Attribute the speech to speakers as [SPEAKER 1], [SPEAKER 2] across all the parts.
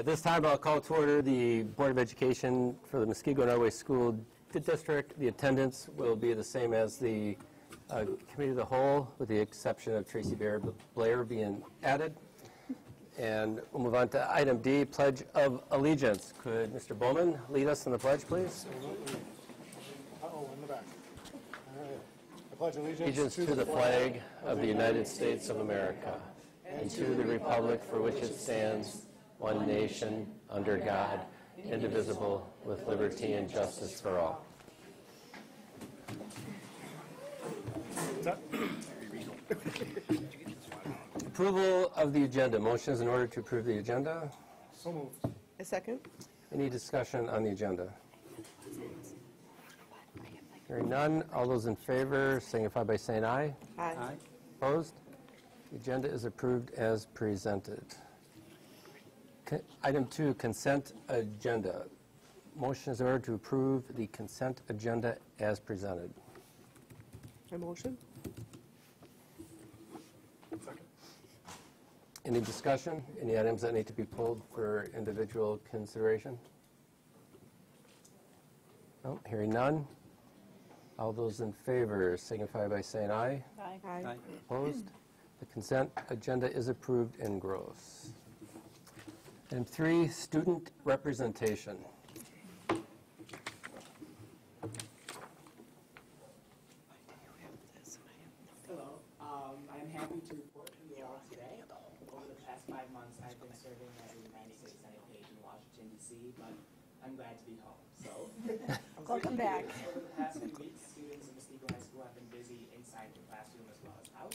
[SPEAKER 1] At this time, I'll call to order the Board of Education for the Muskego-Norway School District. The attendance will be the same as the Committee of the Whole, with the exception of Tracy Blair being added. And we'll move on to item D, Pledge of Allegiance. Could Mr. Bowman lead us in the pledge, please?
[SPEAKER 2] In the back. All right. I pledge
[SPEAKER 1] Allegiance to the flag of the United States of America and to the republic for which it stands, one nation, under God, indivisible, with liberty and justice for all. Approval of the agenda. Motion is in order to approve the agenda.
[SPEAKER 2] So moved.
[SPEAKER 3] A second.
[SPEAKER 1] Any discussion on the agenda? Hearing none, all those in favor signify by saying aye.
[SPEAKER 3] Aye.
[SPEAKER 1] Opposed? The agenda is approved as presented. Item 2, consent agenda. Motion is in order to approve the consent agenda as presented.
[SPEAKER 3] A motion.
[SPEAKER 2] Second.
[SPEAKER 1] Any discussion? Any items that need to be pulled for individual consideration? No, hearing none. All those in favor signify by saying aye.
[SPEAKER 3] Aye.
[SPEAKER 4] Aye.
[SPEAKER 1] Opposed? The consent agenda is approved in gross. Item 3, student representation.
[SPEAKER 5] Hello. I'm happy to report to you all today. Over the past 5 months, I've been serving as a United States Senate page in Washington, D.C., but I'm glad to be home. So,
[SPEAKER 4] Welcome back.
[SPEAKER 5] Over the past few weeks, students in Muskego High School have been busy inside the classroom as well as out.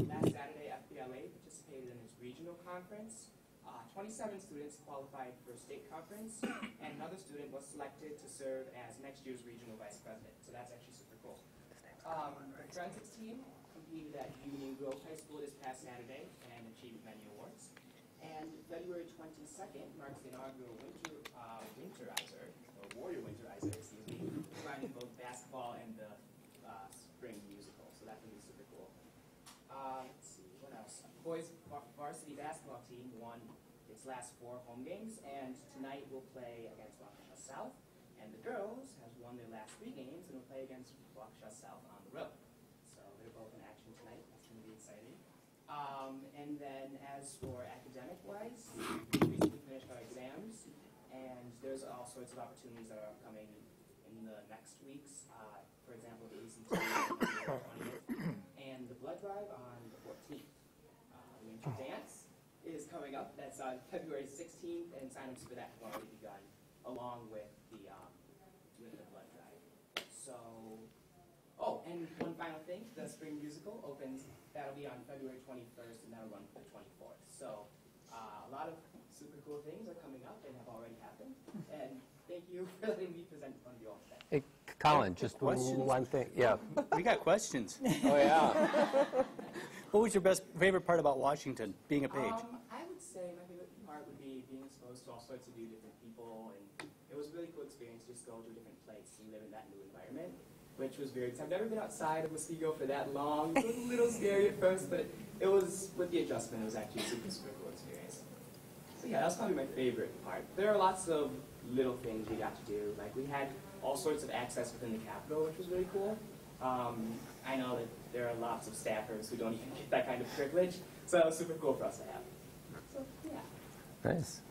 [SPEAKER 5] Last Saturday, FBLA participated in its regional conference. 27 students qualified for state conference, and another student was selected to serve as next year's regional vice president. So that's actually super cool. The forensics team competed at Union Grove High School this past Saturday and achieved many awards. And February 22nd marks the inaugural Warrior Winterizer, excuse me, combining both basketball and the spring musical. So that can be super cool. Let's see, what else? Boys varsity basketball team won its last 4 home games, and tonight we'll play against Waukesha South. And the girls has won their last 3 games and will play against Waukesha South on the road. So they're both in action tonight. That's going to be exciting. And then as for academic-wise, we recently finished our exams, and there's all sorts of opportunities that are coming in the next weeks. For example, the ACT on February 20th, and the blood drive on the 14th. Winter dance is coming up. That's on February 16th, and sign-ups for that have already begun, along with the blood drive. So, oh, and one final thing, the spring musical opens. That'll be on February 21st, and that'll run for the 24th. So, a lot of super cool things are coming up and have already happened. And thank you for letting me present in front of you all today.
[SPEAKER 1] Hey, Colin, just
[SPEAKER 4] Questions?
[SPEAKER 1] one thing. Yeah.
[SPEAKER 4] We got questions.
[SPEAKER 1] Oh, yeah.
[SPEAKER 4] What was your favorite part about Washington, being a page?
[SPEAKER 5] I would say my favorite part would be being exposed to all sorts of new different people, and it was a really cool experience just going to a different place and live in that new environment, which was very exciting. I've never been outside of Muskego for that long. It was a little scary at first, but it was, with the adjustment, it was actually a super cool experience. So yeah, that was probably my favorite part. There are lots of little things we got to do. Like we had all sorts of access within the Capitol, which was really cool. I know that there are lots of staffers who don't even get that kind of privilege, so it was super cool for us to have. So yeah.
[SPEAKER 1] Nice.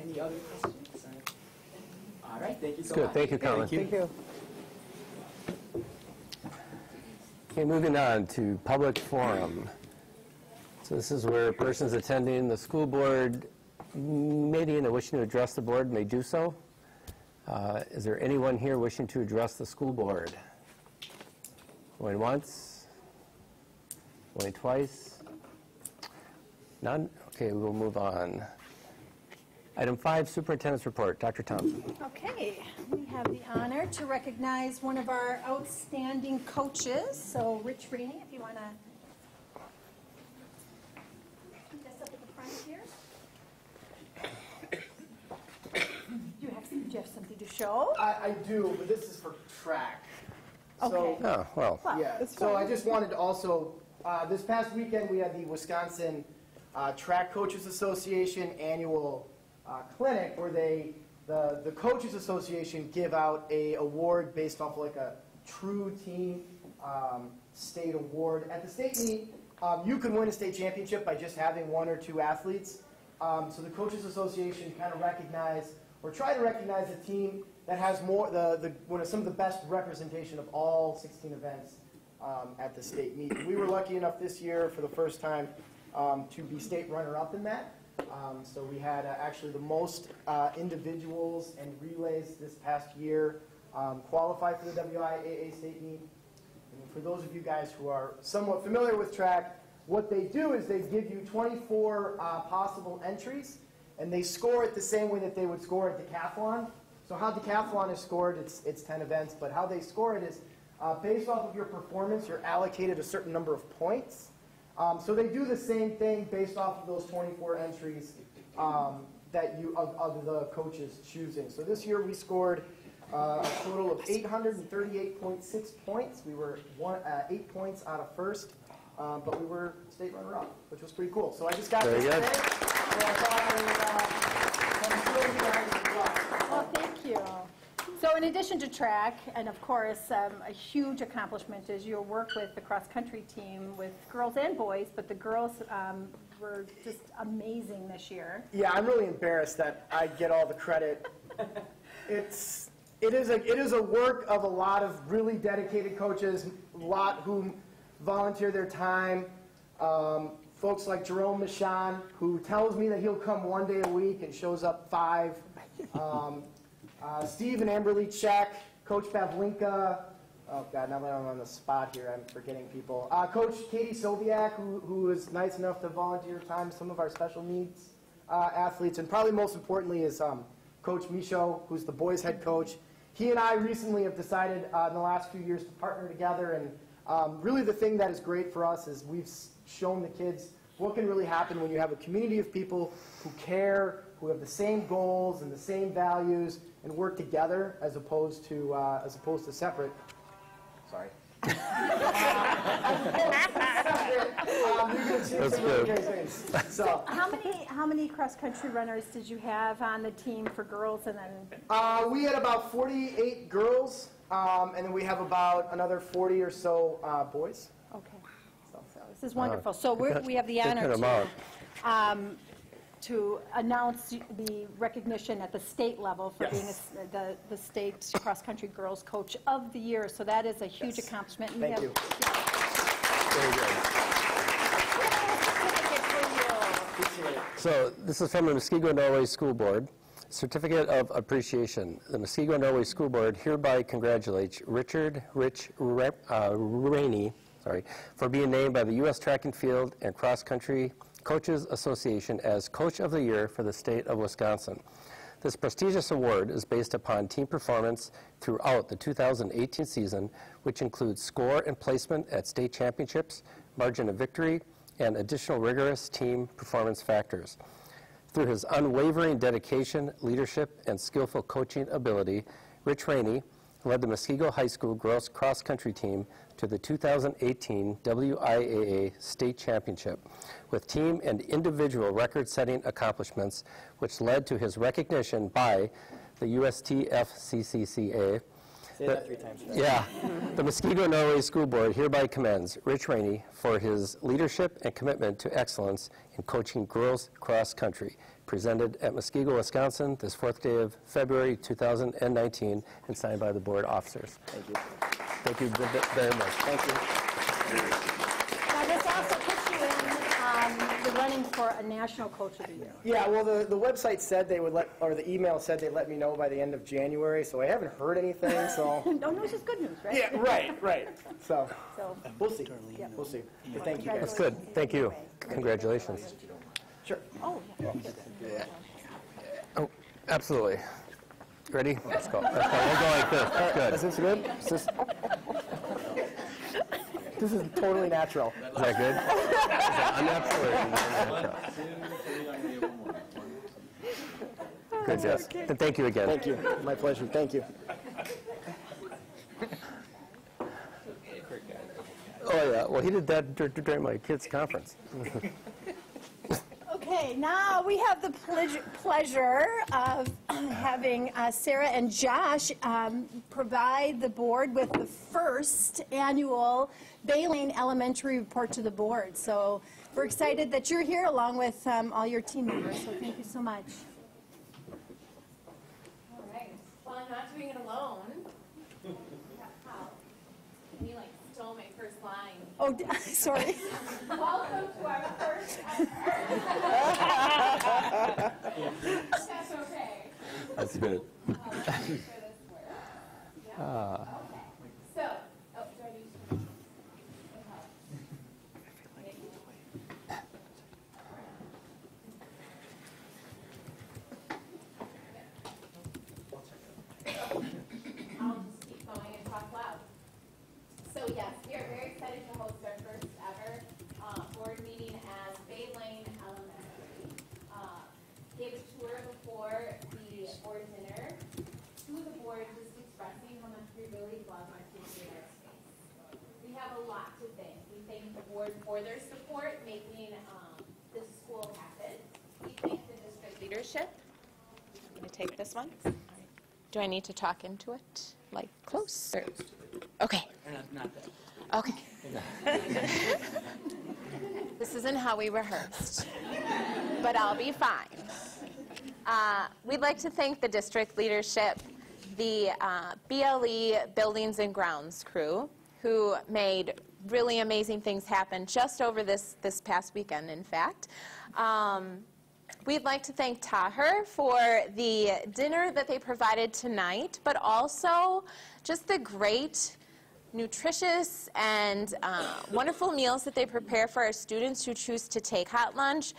[SPEAKER 5] Any other questions? All right, thank you so
[SPEAKER 1] Good.
[SPEAKER 5] much.
[SPEAKER 1] Thank you, Colin.
[SPEAKER 4] Thank
[SPEAKER 3] Thank you.
[SPEAKER 1] Okay, moving on to public forum. So this is where persons attending the school board meeting and wishing to address the board may do so. Is there anyone here wishing to address the school board? Going once? Going twice? None? Okay, we will move on. Item 5, Superintendent's Report. Dr. Thompson.
[SPEAKER 6] Okay, we have the honor to recognize one of our outstanding coaches. So, Rich Rainey, if you want to keep us up at the front here. Do you have something to show?
[SPEAKER 7] I do, but this is for track.
[SPEAKER 6] Okay.
[SPEAKER 1] Oh, well.
[SPEAKER 7] Yeah,
[SPEAKER 3] It's
[SPEAKER 7] so
[SPEAKER 3] fine.
[SPEAKER 7] I just wanted to also, this past weekend we had the Wisconsin Track Coaches Association annual clinic where the Coaches Association give out a award based off like a true team state award. At the state meet, you can win a state championship by just having 1 or 2 athletes. So the Coaches Association kind of recognize, or try to recognize, a team that has more, some of the best representation of all 16 events at the state meet. We were lucky enough this year for the first time to be state runner-up in that. So we had actually the most individuals and relays this past year qualify for the WIAA state meet. And for those of you guys who are somewhat familiar with track, what they do is they give you 24 possible entries, and they score it the same way that they would score at decathlon. So how decathlon is scored, it's 10 events, but how they score it is based off of your performance, you're allocated a certain number of points. So they do the same thing based off of those 24 entries that of the coaches choosing. So this year we scored a total of 838.6 points. We were 8 points out of first, but we were state runner-up, which was pretty cool. So I just got this today. So I thought I would show you guys as well.
[SPEAKER 6] Well, thank you. So in addition to track, and of course, a huge accomplishment is your work with the cross-country team with girls and boys, but the girls were just amazing this year.
[SPEAKER 7] Yeah, I'm really embarrassed that I get all the credit. It is a work of a lot of really dedicated coaches, a lot who volunteer their time. Folks like Jerome Michon, who tells me that he'll come 1 day a week and shows up 5. Steve and Amberly Check, Coach Pavlinka. Oh, God, now that I'm on the spot here, I'm forgetting people. Coach Katie Sobiak, who is nice enough to volunteer time, some of our special needs athletes. And probably most importantly is Coach Michaud, who's the boys' head coach. He and I recently have decided in the last few years to partner together. And really the thing that is great for us is we've shown the kids what can really happen when you have a community of people who care, who have the same goals and the same values, and work together as opposed to separate. Sorry.
[SPEAKER 1] That's good.
[SPEAKER 7] So,
[SPEAKER 6] How many cross-country runners did you have on the team for girls, and then?
[SPEAKER 7] we had about 48 girls, and then we have about another 40 or so boys.
[SPEAKER 6] Okay. So this is wonderful. So we have the
[SPEAKER 1] Good
[SPEAKER 6] honor
[SPEAKER 1] amount.
[SPEAKER 6] to announce the recognition at the state level for being the state cross-country girls coach of the year. So that is a huge accomplishment. And
[SPEAKER 7] Thank you.
[SPEAKER 1] Very good. So this is from the Muskego Norway School Board. Certificate of Appreciation. The Muskego Norway School Board hereby congratulates Richard Rainey, for being named by the U.S. Track and Field and Cross Country Coaches Association as Coach of the Year for the state of Wisconsin. This prestigious award is based upon team performance throughout the 2018 season, which includes score and placement at state championships, margin of victory, and additional rigorous team performance factors. Through his unwavering dedication, leadership, and skillful coaching ability, Rich Rainey led the Muskego High School girls cross-country team to the 2018 WIAA State Championship with team and individual record-setting accomplishments, which led to his recognition by the USTFCCCA.
[SPEAKER 7] Say that 3 times.
[SPEAKER 1] Yeah. The Muskego Norway School Board hereby commends Rich Rainey for his leadership and commitment to excellence in coaching girls cross country, presented at Muskego, Wisconsin, this 4th day of February 2019, and signed by the board officers.
[SPEAKER 7] Thank you.
[SPEAKER 1] Thank you very much.
[SPEAKER 7] Thank you.
[SPEAKER 6] Now this also puts you in the running for a national coach of the year.
[SPEAKER 7] Yeah, well, the website said they would or the email said they'd let me know by the end of January, so I haven't heard anything, so.
[SPEAKER 6] No news is good news, right?
[SPEAKER 7] Yeah, right. So,
[SPEAKER 6] So,
[SPEAKER 7] we'll see. We'll see. But thank you guys.
[SPEAKER 1] That's good. Thank you. Congratulations.
[SPEAKER 7] Sure.
[SPEAKER 6] oh, yeah.
[SPEAKER 1] Oh, absolutely. Ready? Let's go. We'll go like this. That's good.
[SPEAKER 7] Is this good? This is totally natural.
[SPEAKER 1] Is that good? Unnatural. Good, Jess. And thank you again.
[SPEAKER 7] Thank you. My pleasure. Thank you.
[SPEAKER 1] Oh, yeah. Well, he did that during my kids' conference.
[SPEAKER 6] Okay, Okay, now we have the pleasure of having Sarah and Josh provide the board with the first annual Baylane Elementary report to the board. So we're excited that you're here along with all your team members, so thank you so much.
[SPEAKER 8] All right. Well, I'm not doing it alone. How? You like stole my first line.
[SPEAKER 6] Oh, sorry.
[SPEAKER 8] Welcome to our first That's okay.
[SPEAKER 1] That's good.
[SPEAKER 8] Make sure this works. Yeah? Okay. So, do I need to? I'll just keep going and talk loud. So yes, we are very excited to host our first ever board meeting as Baylane Elementary. Gave a tour before the board dinner to the board, just expressing how much we really love our kids in our space. We have a lot to thank. We thank the board for their support making this school happen. We thank the district leadership. I'm going to take this one. Do I need to talk into it? Like close? Or? Okay.
[SPEAKER 4] Not that.
[SPEAKER 8] Okay. This isn't how we rehearsed, but I'll be fine. We'd like to thank the district leadership, the BLE Buildings and Grounds crew, who made really amazing things happen just over this past weekend, in fact. We'd like to thank Taher for the dinner that they provided tonight, but also just the great, nutritious, and wonderful meals that they prepare for our students who choose to take hot lunch,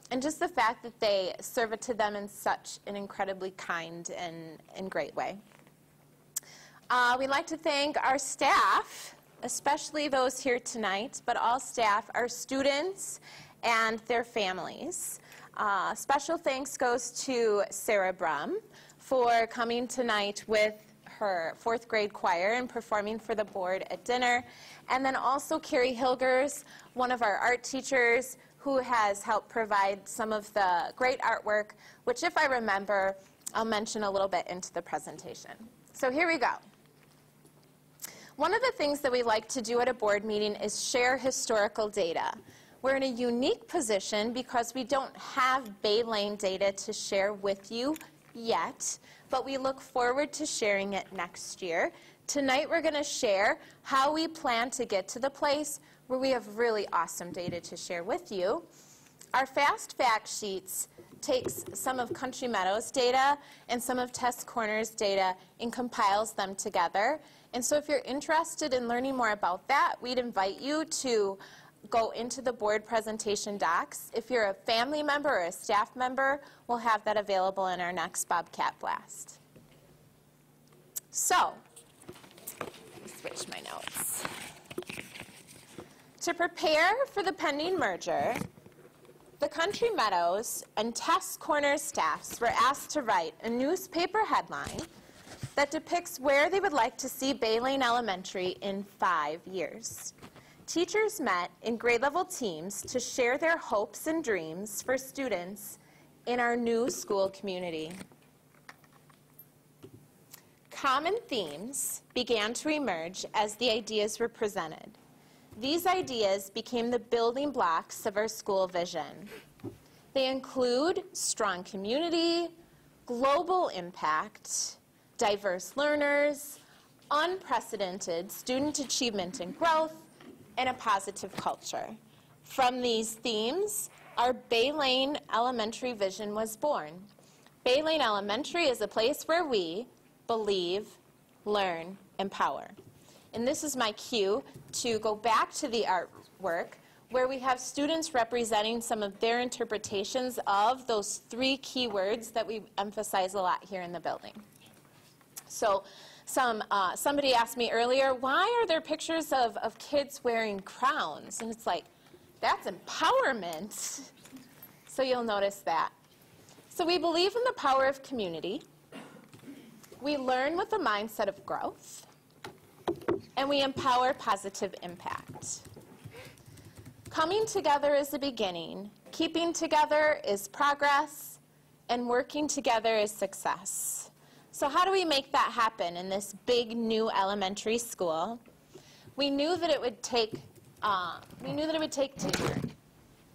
[SPEAKER 8] and just the fact that they serve it to them in such an incredibly kind and great way. We'd like to thank our staff, especially those here tonight, but all staff, our students, and their families. Special thanks goes to Sarah Brum for coming tonight with her 4th grade choir and performing for the board at dinner. And then also Carrie Hilgers, one of our art teachers, who has helped provide some of the great artwork, which if I remember, I'll mention a little bit into the presentation. So here we go. One of the things that we like to do at a board meeting is share historical data. We're in a unique position because we don't have Baylane data to share with you yet, but we look forward to sharing it next year. Tonight we're going to share how we plan to get to the place where we have really awesome data to share with you. Our fast fact sheets takes some of Country Meadows data and some of Test Corner's data and compiles them together. And so if you're interested in learning more about that, we'd invite you to go into the board presentation docs. If you're a family member or a staff member, we'll have that available in our next Bobcat Blast. So, let me switch my notes. To prepare for the pending merger, the Country Meadows and Test Corner staffs were asked to write a newspaper headline that depicts where they would like to see Baylane Elementary in 5 years. Teachers met in grade level teams to share their hopes and dreams for students in our new school community. Common themes began to emerge as the ideas were presented. These ideas became the building blocks of our school vision. They include strong community, global impact, diverse learners, unprecedented student achievement and growth, and a positive culture. From these themes, our Baylane Elementary vision was born. Baylane Elementary is a place where we believe, learn, empower. And this is my cue to go back to the artwork where we have students representing some of their interpretations of those 3 key words that we emphasize a lot here in the building. So somebody asked me earlier, why are there pictures of kids wearing crowns? And it's like, that's empowerment. So you'll notice that. So we believe in the power of community. We learn with a mindset of growth. And we empower positive impact. Coming together is the beginning, keeping together is progress, and working together is success. So how do we make that happen in this big new elementary school? We knew that it would take teamwork.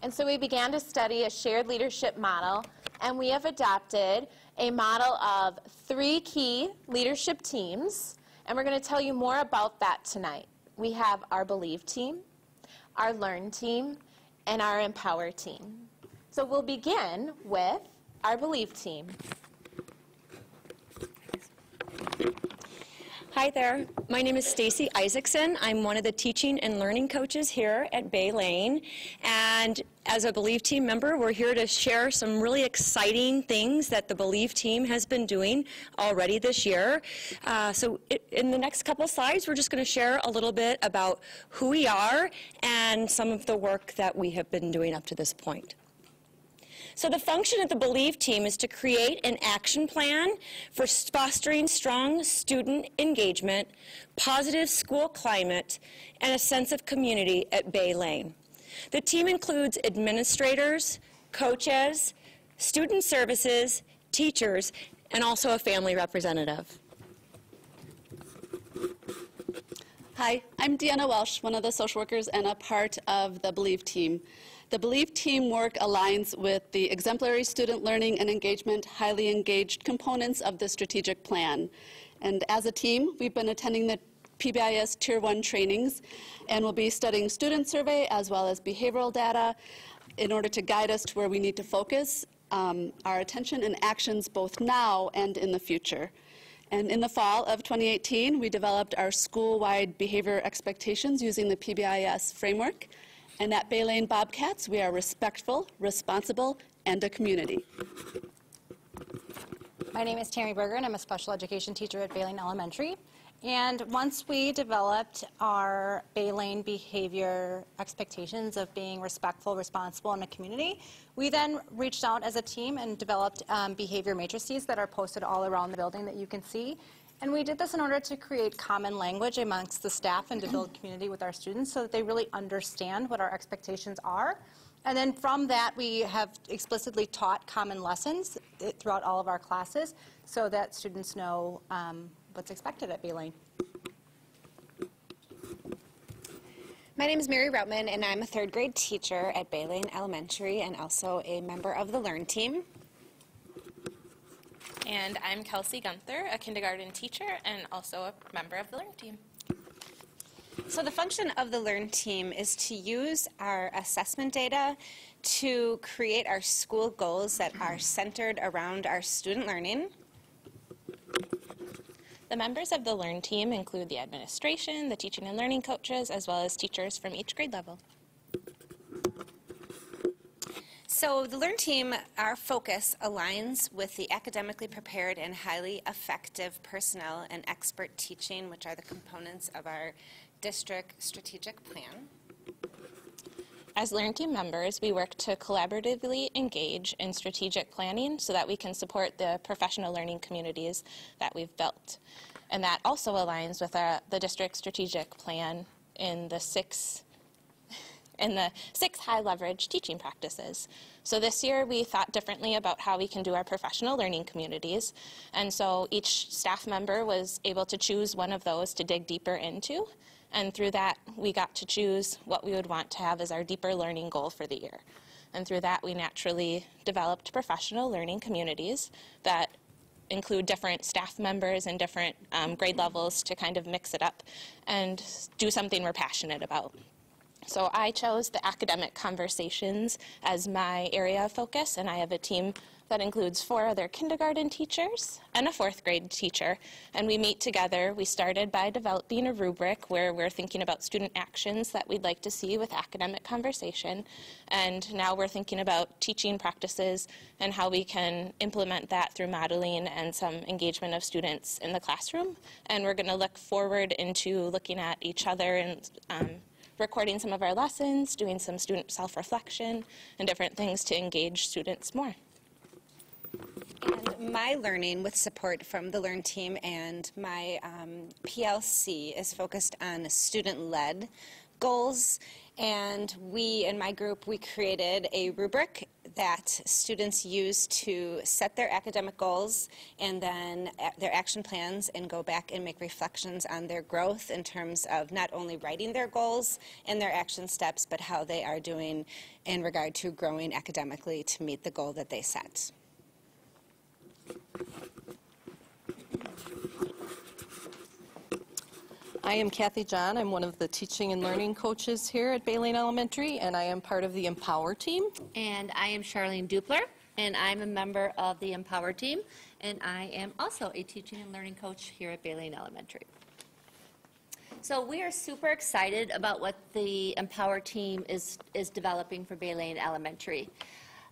[SPEAKER 8] And so we began to study a shared leadership model, and we have adopted a model of 3 key leadership teams, and we're going to tell you more about that tonight. We have our Believe team, our Learn team, and our Empower team. So we'll begin with our Believe team.
[SPEAKER 9] Hi there, my name is Stacy Isaacson. I'm one of the teaching and learning coaches here at Bay Lane. And as a Believe team member, we're here to share some really exciting things that the Believe team has been doing already this year. In the next couple slides, we're just going to share a little bit about who we are and some of the work that we have been doing up to this point. So the function of the Believe team is to create an action plan for fostering strong student engagement, positive school climate, and a sense of community at Bay Lane. The team includes administrators, coaches, student services, teachers, and also a family representative.
[SPEAKER 10] Hi, I'm Deanna Welsh, one of the social workers and a part of the Believe team. The Believe team work aligns with the exemplary student learning and engagement, highly engaged components of the strategic plan. And as a team, we've been attending the PBIS Tier 1 trainings and will be studying student survey as well as behavioral data in order to guide us to where we need to focus our attention and actions both now and in the future. And in the fall of 2018, we developed our school-wide behavior expectations using the PBIS framework. And at Bay Lane Bobcats, we are respectful, responsible, and a community.
[SPEAKER 11] My name is Tammy Berger, and I'm a special education teacher at Bay Lane Elementary. And once we developed our Bay Lane behavior expectations of being respectful, responsible, and a community, we then reached out as a team and developed behavior matrices that are posted all around the building that you can see. And we did this in order to create common language amongst the staff and to build community with our students so that they really understand what our expectations are. And then from that, we have explicitly taught common lessons throughout all of our classes so that students know what's expected at Bay Lane.
[SPEAKER 12] My name is Mary Routman, and I'm a 3rd grade teacher at Bay Lane Elementary and also a member of the Learn team.
[SPEAKER 13] And I'm Kelsey Gunther, a kindergarten teacher and also a member of the Learn team.
[SPEAKER 12] So the function of the Learn team is to use our assessment data to create our school goals that are centered around our student learning.
[SPEAKER 13] The members of the Learn team include the administration, the teaching and learning coaches, as well as teachers from each grade level.
[SPEAKER 12] So the Learn team, our focus aligns with the academically prepared and highly effective personnel and expert teaching, which are the components of our district strategic plan.
[SPEAKER 13] As Learn team members, we work to collaboratively engage in strategic planning so that we can support the professional learning communities that we've built. And that also aligns with the district strategic plan in the six high leverage teaching practices. So this year we thought differently about how we can do our professional learning communities. And so each staff member was able to choose one of those to dig deeper into. And through that, we got to choose what we would want to have as our deeper learning goal for the year. And through that, we naturally developed professional learning communities that include different staff members and different grade levels to kind of mix it up and do something we're passionate about. So I chose the academic conversations as my area of focus, and I have a team that includes 4 other kindergarten teachers and a 4th grade teacher. And we meet together. We started by developing a rubric where we're thinking about student actions that we'd like to see with academic conversation. And now we're thinking about teaching practices and how we can implement that through modeling and some engagement of students in the classroom. And we're going to look forward into looking at each other and recording some of our lessons, doing some student self-reflection, and different things to engage students more.
[SPEAKER 12] And my learning with support from the Learn team and my PLC is focused on student-led goals, and we, in my group, we created a rubric that students use to set their academic goals and then their action plans and go back and make reflections on their growth in terms of not only writing their goals and their action steps, but how they are doing in regard to growing academically to meet the goal that they set.
[SPEAKER 3] I am Kathy John. I'm one of the teaching and learning coaches here at Bay Lane Elementary, and I am part of the Empower team.
[SPEAKER 14] And I am Charlene Dupler, and I'm a member of the Empower team, and I am also a teaching and learning coach here at Bay Lane Elementary. So we are super excited about what the Empower team is developing for Bay Lane Elementary.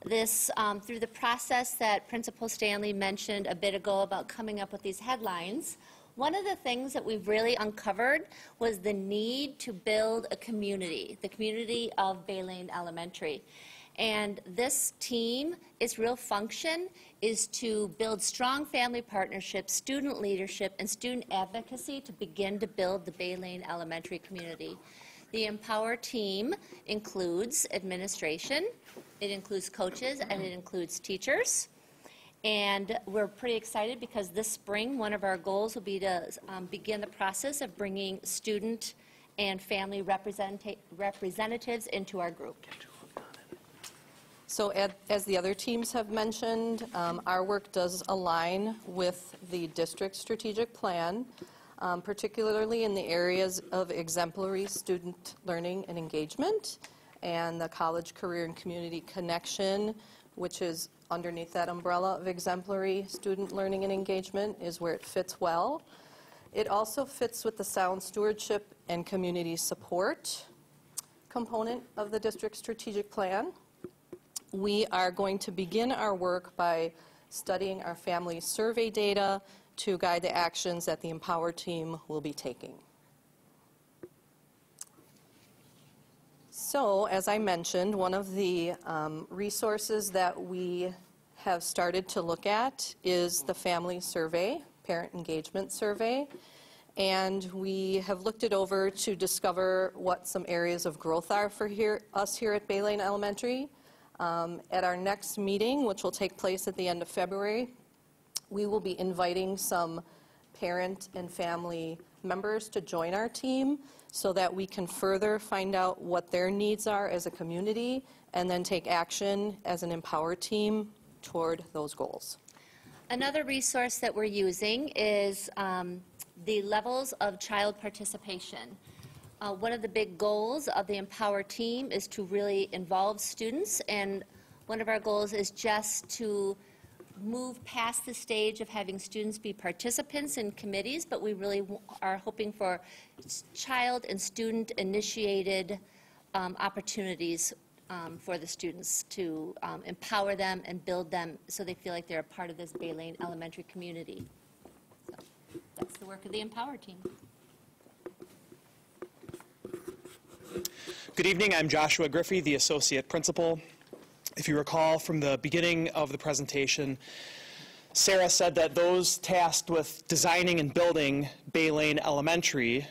[SPEAKER 14] This, through the process that Principal Stanley mentioned a bit ago about coming up with these headlines, one of the things that we've really uncovered was the need to build a community, the community of Bay Lane Elementary. And this team, its real function is to build strong family partnerships, student leadership, and student advocacy to begin to build the Bay Lane Elementary community. The Empower team includes administration, it includes coaches, and it includes teachers. And we're pretty excited because this spring, one of our goals will be to begin the process of bringing student and family representatives into our group.
[SPEAKER 3] So as the other teams have mentioned, our work does align with the district strategic plan, particularly in the areas of exemplary student learning and engagement, and the college, career, and community connection, which is underneath that umbrella of exemplary student learning and engagement, is where it fits well. It also fits with the sound stewardship and community support component of the district strategic plan. We are going to begin our work by studying our family survey data to guide the actions that the Empower team will be taking. So, as I mentioned, one of the resources that we have started to look at is the family survey, parent engagement survey, and we have looked it over to discover what some areas of growth are for us here at Bay Lane Elementary. At our next meeting, which will take place at the end of February, we will be inviting some parent and family members to join our team so that we can further find out what their needs are as a community and then take action as an Empower team toward those goals.
[SPEAKER 14] Another resource that we're using is the levels of child participation. One of the big goals of the Empower team is to really involve students, and one of our goals is just to move past the stage of having students be participants in committees, but we really are hoping for child and student initiated opportunities for the students to empower them and build them so they feel like they're a part of this Bay Lane Elementary community. So that's the work of the Empower team.
[SPEAKER 15] Good evening, I'm Joshua Griffey, the Associate Principal. If you recall from the beginning of the presentation, Sarah said that those tasked with designing and building Bay Lane Elementary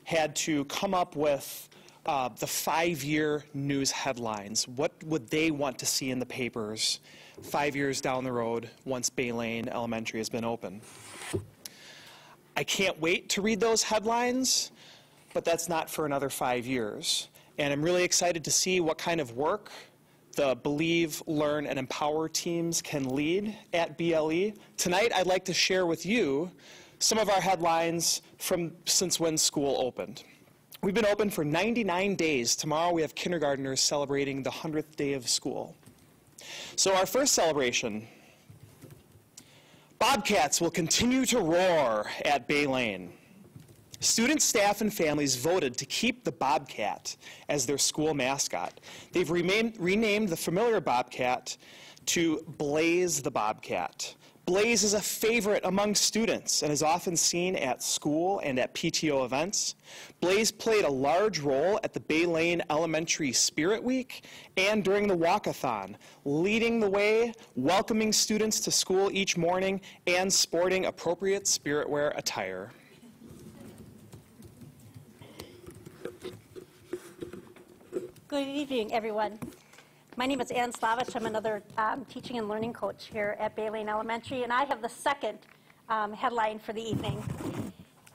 [SPEAKER 15] had to come up with the 5-year news headlines. What would they want to see in the papers 5 years down the road once Bay Lane Elementary has been open? I can't wait to read those headlines, but that's not for another 5 years. And I'm really excited to see what kind of work the Believe, Learn, and Empower teams can lead at BLE. Tonight, I'd like to share with you some of our headlines from since when school opened. We've been open for 99 days. Tomorrow, we have kindergartners celebrating the 100th day of school. So our first celebration, Bobcats will continue to roar at Bay Lane. Students, staff, and families voted to keep the Bobcat as their school mascot. They've renamed the familiar Bobcat to Blaze the Bobcat. Blaze is a favorite among students and is often seen at school and at PTO events. Blaze played a large role at the Bay Lane Elementary Spirit Week and during the walkathon, leading the way, welcoming students to school each morning, and sporting appropriate spirit wear attire.
[SPEAKER 16] Good evening, everyone. My name is Ann Slavich. I'm another teaching and learning coach here at Bay Lane Elementary, and I have the second headline for the evening.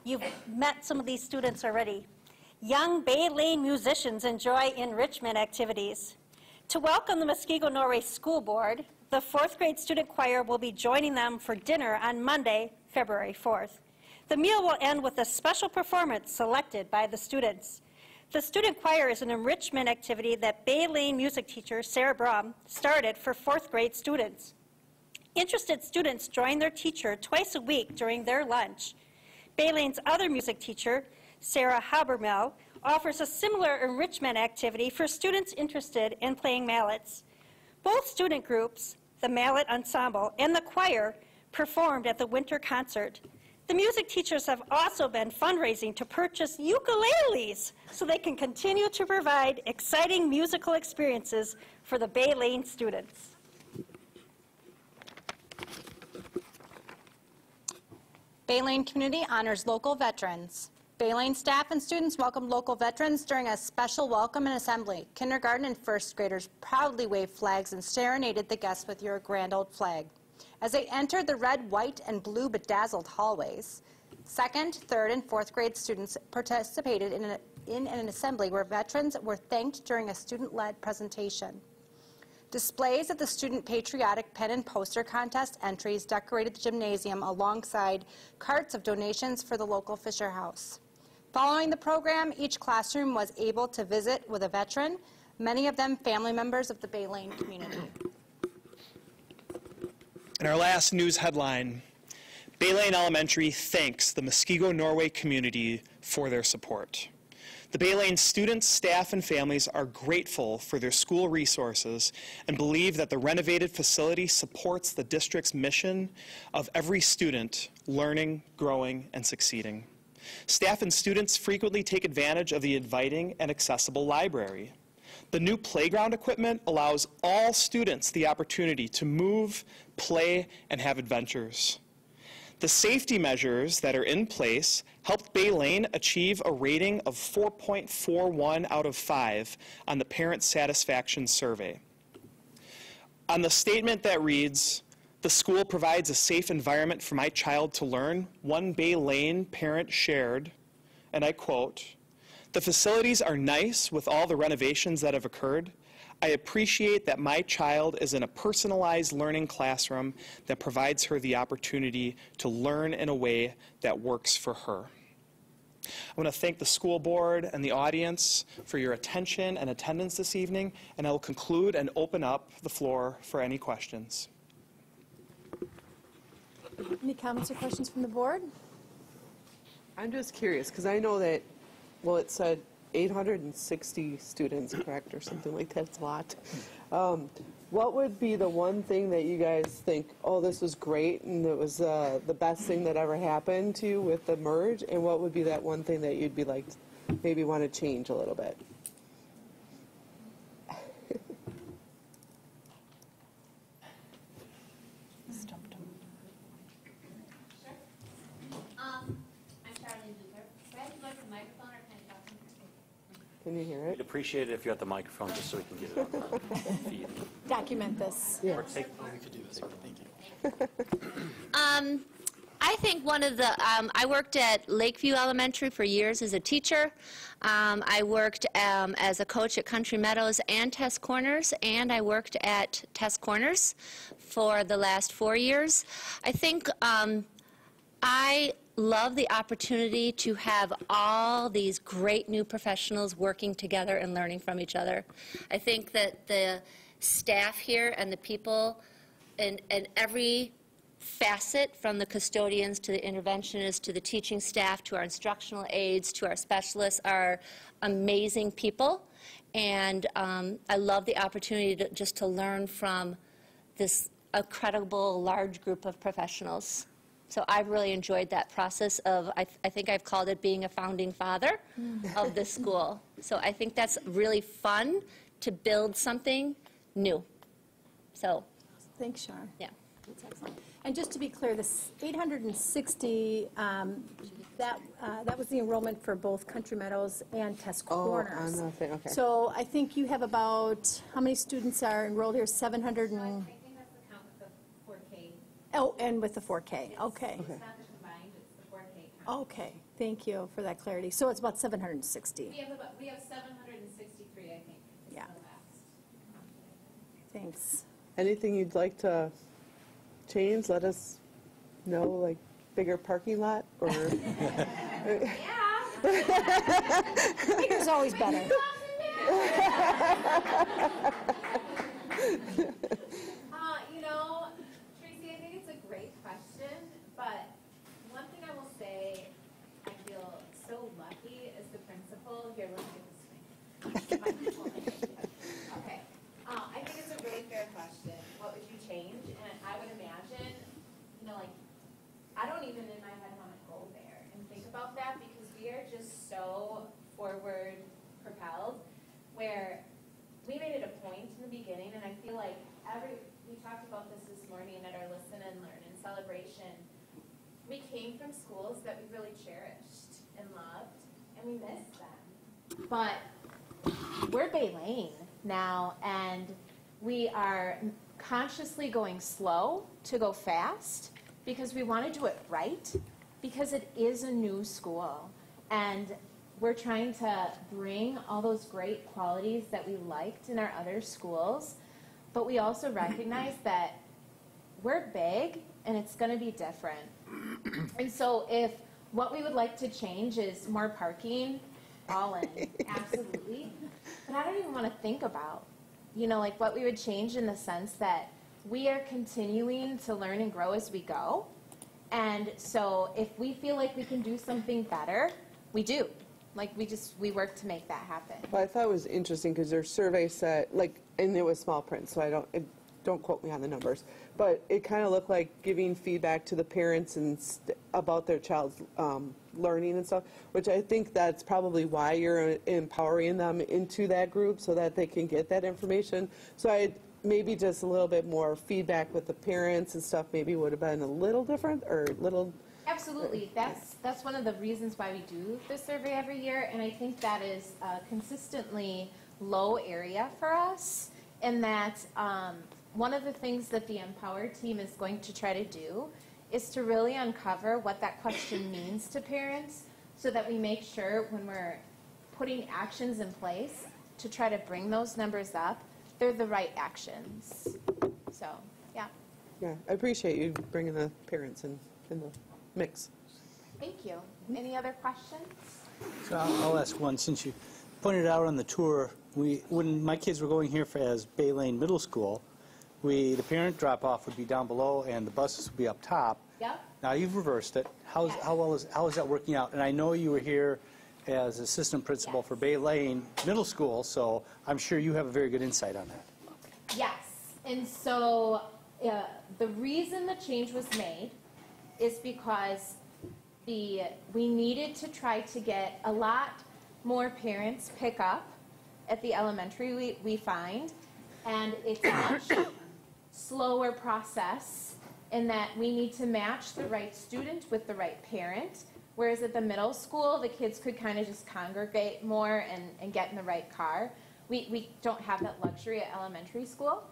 [SPEAKER 16] You've met some of these students already. Young Bay Lane musicians enjoy enrichment activities. To welcome the Muskego Norway School Board, the fourth grade student choir will be joining them for dinner on Monday, February 4th. The meal will end with a special performance selected by the students. The student choir is an enrichment activity that Bay Lane music teacher Sarah Brum started for fourth grade students. Interested students join their teacher twice a week during their lunch. Bay Lane's other music teacher, Sarah Habermel, offers a similar enrichment activity for students interested in playing mallets. Both student groups, the Mallet Ensemble and the choir, performed at the winter concert. The music teachers have also been fundraising to purchase ukuleles so they can continue to provide exciting musical experiences for the Bay Lane students.
[SPEAKER 11] Bay Lane community honors local veterans. Bay Lane staff and students welcomed local veterans during a special welcome and assembly. Kindergarten and first graders proudly waved flags and serenaded the guests with your grand old flag. As they entered the red, white, and blue bedazzled hallways, second, third, and fourth grade students participated in an assembly where veterans were thanked during a student-led presentation. Displays of the student patriotic pen and poster contest entries decorated the gymnasium alongside carts of donations for the local Fisher House. Following the program, each classroom was able to visit with a veteran, many of them family members of the Bay Lane community.
[SPEAKER 15] In our last news headline, Bay Lane Elementary thanks the Muskego Norway community for their support. The Bay Lane students, staff, and families are grateful for their school resources and believe that the renovated facility supports the district's mission of every student learning, growing, and succeeding. Staff and students frequently take advantage of the inviting and accessible library. The new playground equipment allows all students the opportunity to move, play, and have adventures. The safety measures that are in place helped Bay Lane achieve a rating of 4.41 out of 5 on the Parent Satisfaction Survey. On the statement that reads, "The school provides a safe environment for my child to learn," one Bay Lane parent shared, and I quote, "The facilities are nice with all the renovations that have occurred. I appreciate that my child is in a personalized learning classroom that provides her the opportunity to learn in a way that works for her." I want to thank the school board and the audience for your attention and attendance this evening, and I will conclude and open up the floor for any questions.
[SPEAKER 17] Any comments or questions from the board?
[SPEAKER 18] I'm just curious, because I know that, well, it said 860 students, correct, or something like that. It's a lot. What would be the one thing that you guys think, oh, this was great, and it was the best thing that ever happened to you with the merge, and what would be that one thing that you'd be like, maybe want to change a little bit? Can you hear it?
[SPEAKER 19] We'd appreciate it if you had the microphone just so we can get it on the feed.
[SPEAKER 17] Document this.
[SPEAKER 19] Yeah.
[SPEAKER 2] We could do this. Thank you.
[SPEAKER 14] I think one of the, I worked at Lakeview Elementary for years as a teacher. I worked as a coach at Country Meadows and Test Corners, and I worked at Test Corners for the last 4 years. I think I love the opportunity to have all these great new professionals working together and learning from each other. I think that the staff here and the people and every facet, from the custodians to the interventionists to the teaching staff to our instructional aides to our specialists, are amazing people. And I love the opportunity just to learn from this incredible large group of professionals. So I've really enjoyed that process of, I think I've called it being a founding father of the school. So I think that's really fun to build something new. So.
[SPEAKER 17] Thanks, Shar.
[SPEAKER 14] Yeah.
[SPEAKER 17] That's excellent. And just to be clear, this 860, that was the enrollment for both Country Meadows and Test Corners.
[SPEAKER 18] on the thing, okay.
[SPEAKER 17] So I think you have about, how many students are enrolled here? 700 and...
[SPEAKER 12] I think that's the count with the 4K.
[SPEAKER 17] Oh, and with the 4K, okay.
[SPEAKER 12] It's not the combined, it's the 4K count.
[SPEAKER 17] Okay, thank you for that clarity. So it's about 760.
[SPEAKER 12] We have 763, I think.
[SPEAKER 17] Yeah. Thanks.
[SPEAKER 18] Anything you'd like to change? Let us know, like bigger parking lot or.
[SPEAKER 17] Bigger's always better.
[SPEAKER 8] You know, Tracy, I think it's a great question, but one thing I will say, I feel so lucky as the principal. Here, let me get this thing. Okay. I think it's a really fair question. What would you change? And I would imagine, you know, like, I don't even in my head want to go there and think about that because we are just so forward propelled where we made it a point in the beginning, and I feel like we talked about this morning at our Listen and Learn and celebration. We came from schools that we really cherished and loved, and we missed them. But we're Bay Lane now, and we are consciously going slow to go fast because we want to do it right, because it is a new school, and we're trying to bring all those great qualities that we liked in our other schools, but we also recognize that we're big and it's going to be different. And so if what we would like to change is more parking, all in, absolutely. But I don't even want to think about, you know, like what we would change in the sense that we are continuing to learn and grow as we go. And so if we feel like we can do something better, we do. Like we work to make that happen.
[SPEAKER 18] Well, I thought it was interesting because their survey said, like, and it was small print, so don't quote me on the numbers, but it kind of looked like giving feedback to the parents and about their child's learning and stuff, which I think that's probably why you're empowering them into that group so that they can get that information. So maybe just a little bit more feedback with the parents and stuff maybe would have been a little different or a little.
[SPEAKER 8] Absolutely. That's one of the reasons why we do this survey every year, and I think that is a consistently low area for us, and that one of the things that the Empower team is going to try to do is to really uncover what that question means to parents so that we make sure when we're putting actions in place to try to bring those numbers up, they're the right actions. So, yeah.
[SPEAKER 18] Yeah, I appreciate you bringing the parents in the mix.
[SPEAKER 8] Thank you. Any other questions?
[SPEAKER 4] So I'll ask one. Since you pointed out on the tour, when my kids were going here as Bay Lane Middle School, the parent drop-off would be down below and the buses would be up top.
[SPEAKER 8] Yep.
[SPEAKER 4] Now you've reversed it. How is that working out? And I know you were here as assistant principal for Bay Lane Middle School, so I'm sure you have a very good insight on that.
[SPEAKER 8] Yes. And so the reason the change was made is because we needed to try to get a lot more parents pick up at the elementary we find, and it's a much slower process in that we need to match the right student with the right parent, whereas at the middle school the kids could kind of just congregate more and get in the right car. We don't have that luxury at elementary school.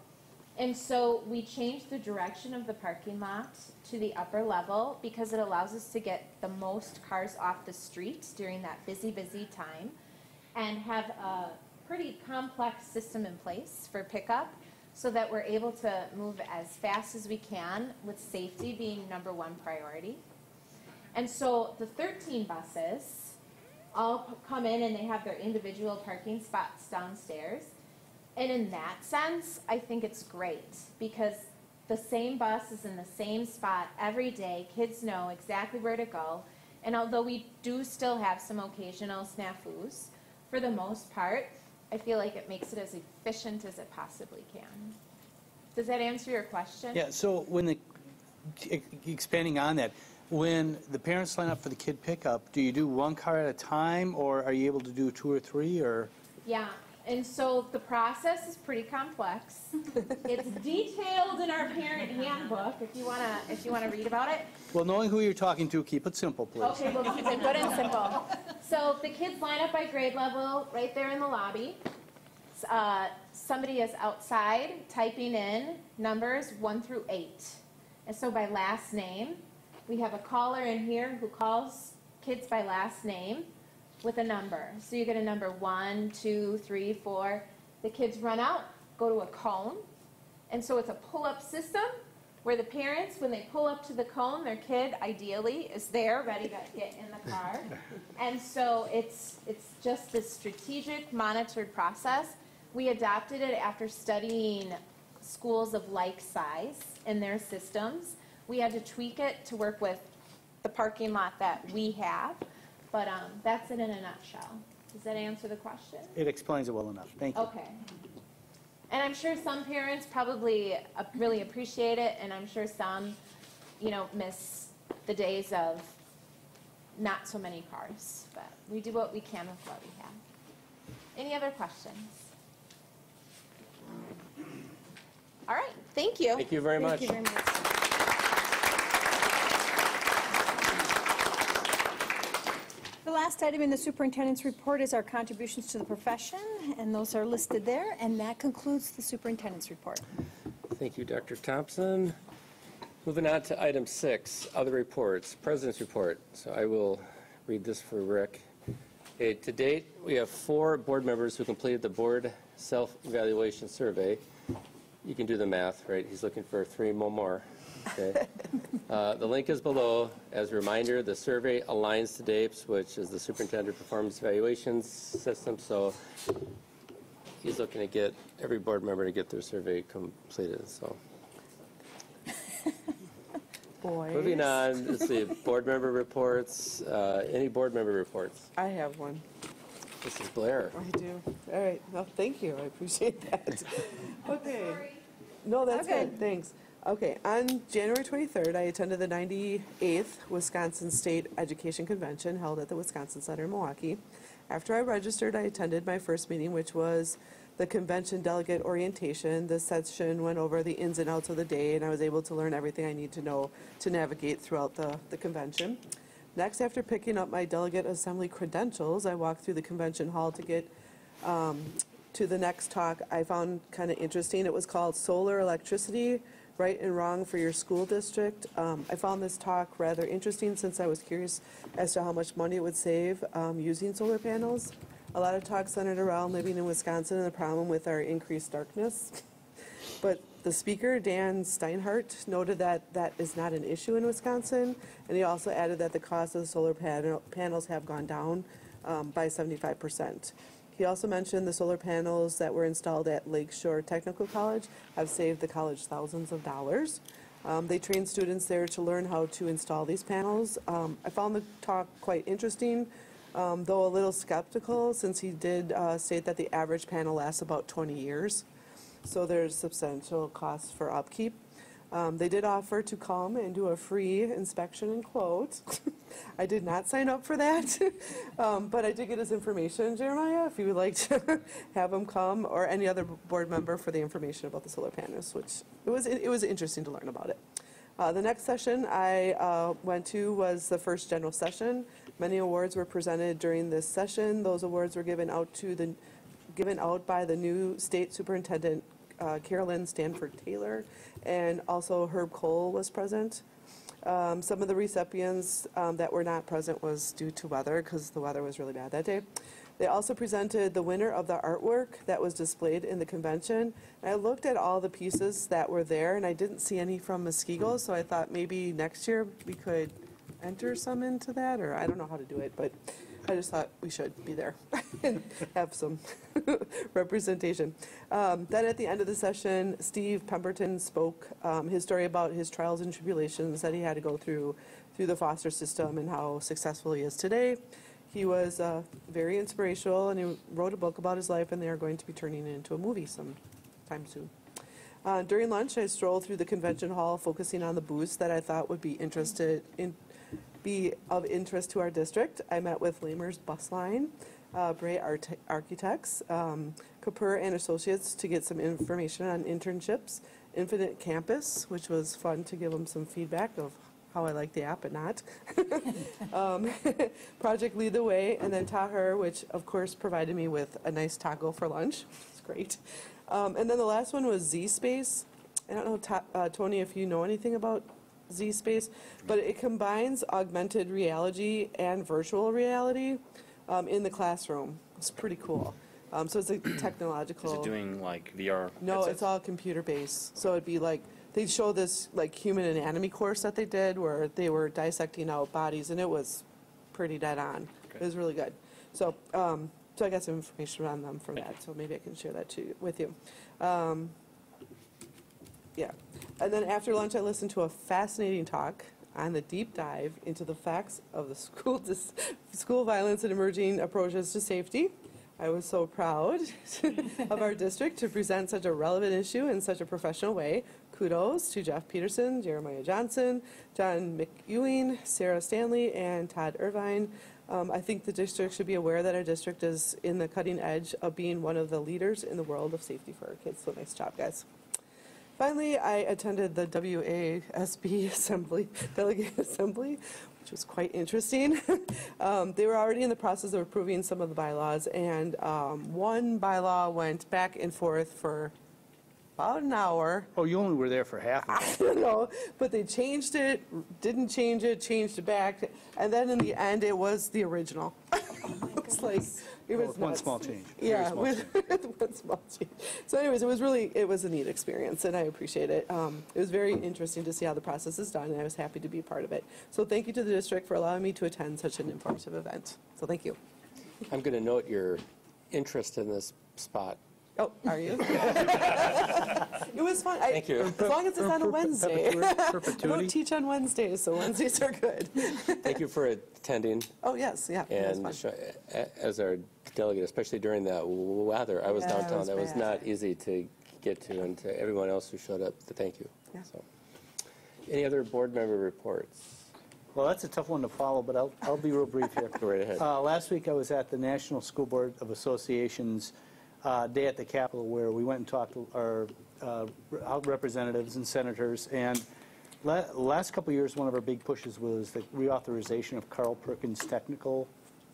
[SPEAKER 8] And so we changed the direction of the parking lot to the upper level because it allows us to get the most cars off the street during that busy time and have a pretty complex system in place for pickup so that we're able to move as fast as we can with safety being #1 priority. And so the 13 buses all come in and they have their individual parking spots downstairs. And in that sense, I think it's great because the same bus is in the same spot every day. Kids know exactly where to go. And although we do still have some occasional snafus, for the most part, I feel like it makes it as efficient as it possibly can. Does that answer your question?
[SPEAKER 4] Yeah, so expanding on that, when the parents line up for the kid pickup, do you do one car at a time or are you able to do 2 or 3 or?
[SPEAKER 8] Yeah, And so the process is pretty complex. It's detailed in our parent handbook if you wanna read about it.
[SPEAKER 4] Well, knowing who you're talking to, keep it simple, please.
[SPEAKER 8] Okay, we'll keep it good and simple. So the kids line up by grade level right there in the lobby. Somebody is outside typing in numbers 1 through 8. And so by last name, we have a caller in here who calls kids by last name with a number. So you get a number 1, 2, 3, 4. The kids run out, go to a cone. And so it's a pull-up system where the parents, when they pull up to the cone, their kid ideally is there, ready to get in the car. And so it's just this strategic, monitored process. We adopted it after studying schools of like size and their systems. We had to tweak it to work with the parking lot that we have. But that's it in a nutshell. Does that answer the question?
[SPEAKER 4] It explains it well enough. Thank you.
[SPEAKER 8] Okay. And I'm sure some parents probably really appreciate it, and I'm sure some, miss the days of not so many cars. But we do what we can with what we have. Any other questions? All right. Thank you.
[SPEAKER 1] Thank you very much.
[SPEAKER 8] Thank you very much.
[SPEAKER 17] The last item in the superintendent's report is our contributions to the profession, and those are listed there, and that concludes the superintendent's report.
[SPEAKER 1] Thank you, Dr. Thompson. Moving on to item 6, other reports, President's report. So I will read this for Rick. Okay, to date, we have 4 board members who completed the board self-evaluation survey. You can do the math, right? He's looking for 3 more. Okay. The link is below. As a reminder, the survey aligns to DAPES, which is the Superintendent Performance Evaluation System. So he's looking to get every board member to get their survey completed. So
[SPEAKER 18] Boys.
[SPEAKER 1] moving on, let's see, board member reports. Any board member reports?
[SPEAKER 18] I have one.
[SPEAKER 1] This is Blair.
[SPEAKER 18] I do. All right. Well, thank you. I appreciate that. Okay. No, that's good. Thanks. Okay, on January 23rd, I attended the 98th Wisconsin State Education Convention held at the Wisconsin Center in Milwaukee. After I registered, I attended my first meeting, which was the convention delegate orientation. This session went over the ins and outs of the day, and I was able to learn everything I need to know to navigate throughout the convention. Next, after picking up my delegate assembly credentials, I walked through the convention hall to get to the next talk I found kind of interesting. It was called Solar Electricity, Right and Wrong for Your School District. I found this talk rather interesting since I was curious as to how much money it would save using solar panels. A lot of talks centered around living in Wisconsin and the problem with our increased darkness. But the speaker, Dan Steinhardt, noted that that is not an issue in Wisconsin, and he also added that the cost of the solar panels have gone down by 75%. He also mentioned the solar panels that were installed at Lakeshore Technical College have saved the college thousands of dollars. They trained students there to learn how to install these panels. I found the talk quite interesting, though a little skeptical, since he did state that the average panel lasts about 20 years. So there's substantial costs for upkeep. They did offer to come and do a free inspection and quote. I did not sign up for that, but I did get his information, Jeremiah, if you would like to have him come, or any other board member, for the information about the solar panels, which it was interesting to learn about it. The next session I went to was the first general session. Many awards were presented during this session. Those awards were given out by the new state superintendent, Carolyn Stanford Taylor, and also Herb Cole was present. Some of the recipients that were not present was due to weather, because the weather was really bad that day. They also presented the winner of the artwork that was displayed in the convention. And I looked at all the pieces that were there, and I didn't see any from Muskego, so I thought maybe next year we could enter some into that, or I don't know how to do it, but I just thought we should be there and have some representation. Then at the end of the session, Steve Pemberton spoke his story about his trials and tribulations that he had to go through the foster system and how successful he is today. He was very inspirational, and he wrote a book about his life, and they are going to be turning it into a movie sometime soon. During lunch, I strolled through the convention hall, focusing on the booths that I thought would be of interest to our district. I met with Lamers Bus Line, Bray Architects, Kapur and Associates to get some information on internships, Infinite Campus, which was fun to give them some feedback of how I like the app and not. Project Lead the Way, and then Tahir, which of course provided me with a nice taco for lunch, which is great. And then the last one was Z-Space. I don't know, Tony, if you know anything about Z-Space, but it combines augmented reality and virtual reality in the classroom. It's pretty cool. So it's a technological.
[SPEAKER 19] Is it doing like VR?
[SPEAKER 18] No,
[SPEAKER 19] headsets?
[SPEAKER 18] it's all computer based. So it'd be like, they'd show this like human anatomy course that they did where they were dissecting out bodies, and it was pretty dead on. It was really good. So, so I got some information on them from that, so maybe I can share that with you. Yeah. And then after lunch, I listened to a fascinating talk on the deep dive into the facts of the school violence and emerging approaches to safety. I was so proud of our district to present such a relevant issue in such a professional way. Kudos to Jeff Peterson, Jeremiah Johnson, John McEwing, Sarah Stanley, and Todd Irvine. I think the district should be aware that our district is in the cutting edge of being one of the leaders in the world of safety for our kids. So nice job, guys. Finally, I attended the WASB Delegate Assembly, which was quite interesting. They were already in the process of approving some of the bylaws, and one bylaw went back and forth for about an hour.
[SPEAKER 4] Oh, you only were there for half of it.
[SPEAKER 18] I don't know, but they changed it, didn't change it, changed it back, and then in the end, it was the original. It's like, it was
[SPEAKER 4] one
[SPEAKER 18] nuts.
[SPEAKER 4] small change.
[SPEAKER 18] Yeah,
[SPEAKER 4] Very small change.
[SPEAKER 18] one small change. So anyways, it was a neat experience, and I appreciate it. It was very interesting to see how the process is done, and I was happy to be part of it. So thank you to the district for allowing me to attend such an informative event. So thank you.
[SPEAKER 1] I'm going to note your interest in this spot.
[SPEAKER 18] Oh, are you? It was fun.
[SPEAKER 1] Thank you.
[SPEAKER 18] As long as it's on a Wednesday. I
[SPEAKER 4] perpetuity?
[SPEAKER 18] don't teach on Wednesdays, so Wednesdays are good.
[SPEAKER 1] Thank you for attending.
[SPEAKER 18] Oh, yes, yeah.
[SPEAKER 1] And as our delegate, especially during that weather, I was
[SPEAKER 18] Yeah, it
[SPEAKER 1] downtown.
[SPEAKER 18] was
[SPEAKER 1] That was
[SPEAKER 18] bad.
[SPEAKER 1] not easy to get to, and to everyone else who showed up, thank you.
[SPEAKER 18] Yeah.
[SPEAKER 1] So, any other board member reports?
[SPEAKER 4] Well, that's a tough one to follow, but I'll be real brief here.
[SPEAKER 1] Go right ahead.
[SPEAKER 4] Last week I was at the National School Board of Associations day at the Capitol, where we went and talked to our representatives and senators. And last couple of years, one of our big pushes was the reauthorization of Carl Perkins' Technical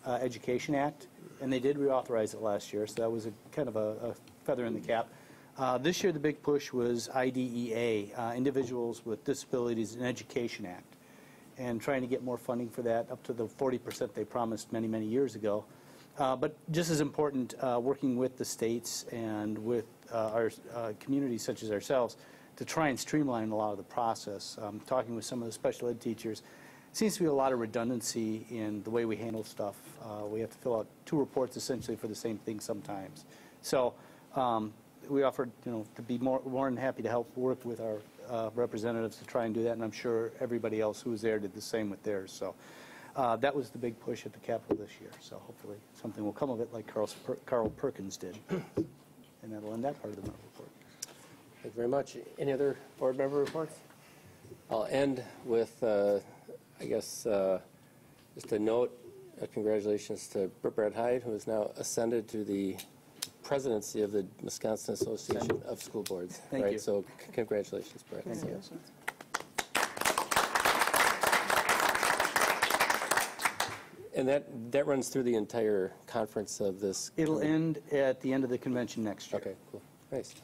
[SPEAKER 4] Education Act, and they did reauthorize it last year, so that was kind of a feather in the cap. This year, the big push was IDEA, Individuals with Disabilities in Education Act, and trying to get more funding for that, up to the 40% they promised many, many years ago. But just as important, working with the states and with our communities such as ourselves to try and streamline a lot of the process. Talking with some of the special ed teachers, seems to be a lot of redundancy in the way we handle stuff. We have to fill out 2 reports essentially for the same thing sometimes. So we offered, to be more than happy to help work with our representatives to try and do that, and I'm sure everybody else who was there did the same with theirs. So. That was the big push at the Capitol this year, so hopefully something will come of it like Carl Perkins did. And that'll end that part of the report.
[SPEAKER 1] Thank you very much. Any other board member reports? I'll end with, I guess, just a note, congratulations to Brett Hyde, who has now ascended to the presidency of the Wisconsin Association of School Boards.
[SPEAKER 4] Thank you.
[SPEAKER 1] So congratulations, Brett.
[SPEAKER 18] Thank you.
[SPEAKER 1] And that runs through the entire conference of this?
[SPEAKER 4] It'll end at the end of the convention next year.
[SPEAKER 1] Okay, cool. Nice.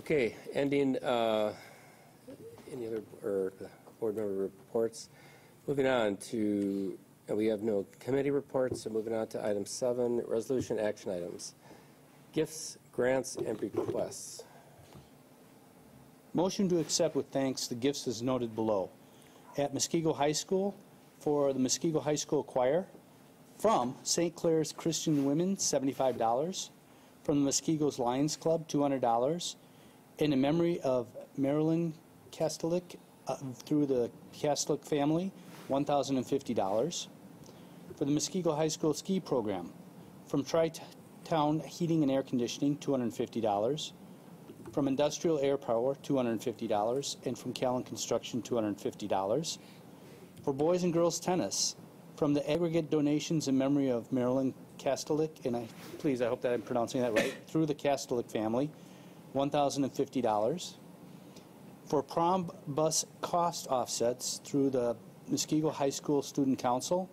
[SPEAKER 1] Okay, ending any other board member reports. Moving on to, we have no committee reports, so moving on to item 7, resolution action items. Gifts, grants, and requests.
[SPEAKER 4] Motion to accept with thanks the gifts as noted below. At Muskego High School, for the Muskego High School Choir, from St. Clair's Christian Women, $75, from the Muskego's Lions Club, $200, in the memory of Marilyn Kastelik through the Kastelik family, $1,050, for the Muskego High School Ski Program, from Tri-Town Heating and Air Conditioning, $250, from Industrial Air Power, $250, and from Callan Construction, $250. For boys and girls tennis, from the aggregate donations in memory of Marilyn Castelik, and I hope that I'm pronouncing that right, through the Castelik family, $1,050. For prom bus cost offsets through the Muskego High School Student Council,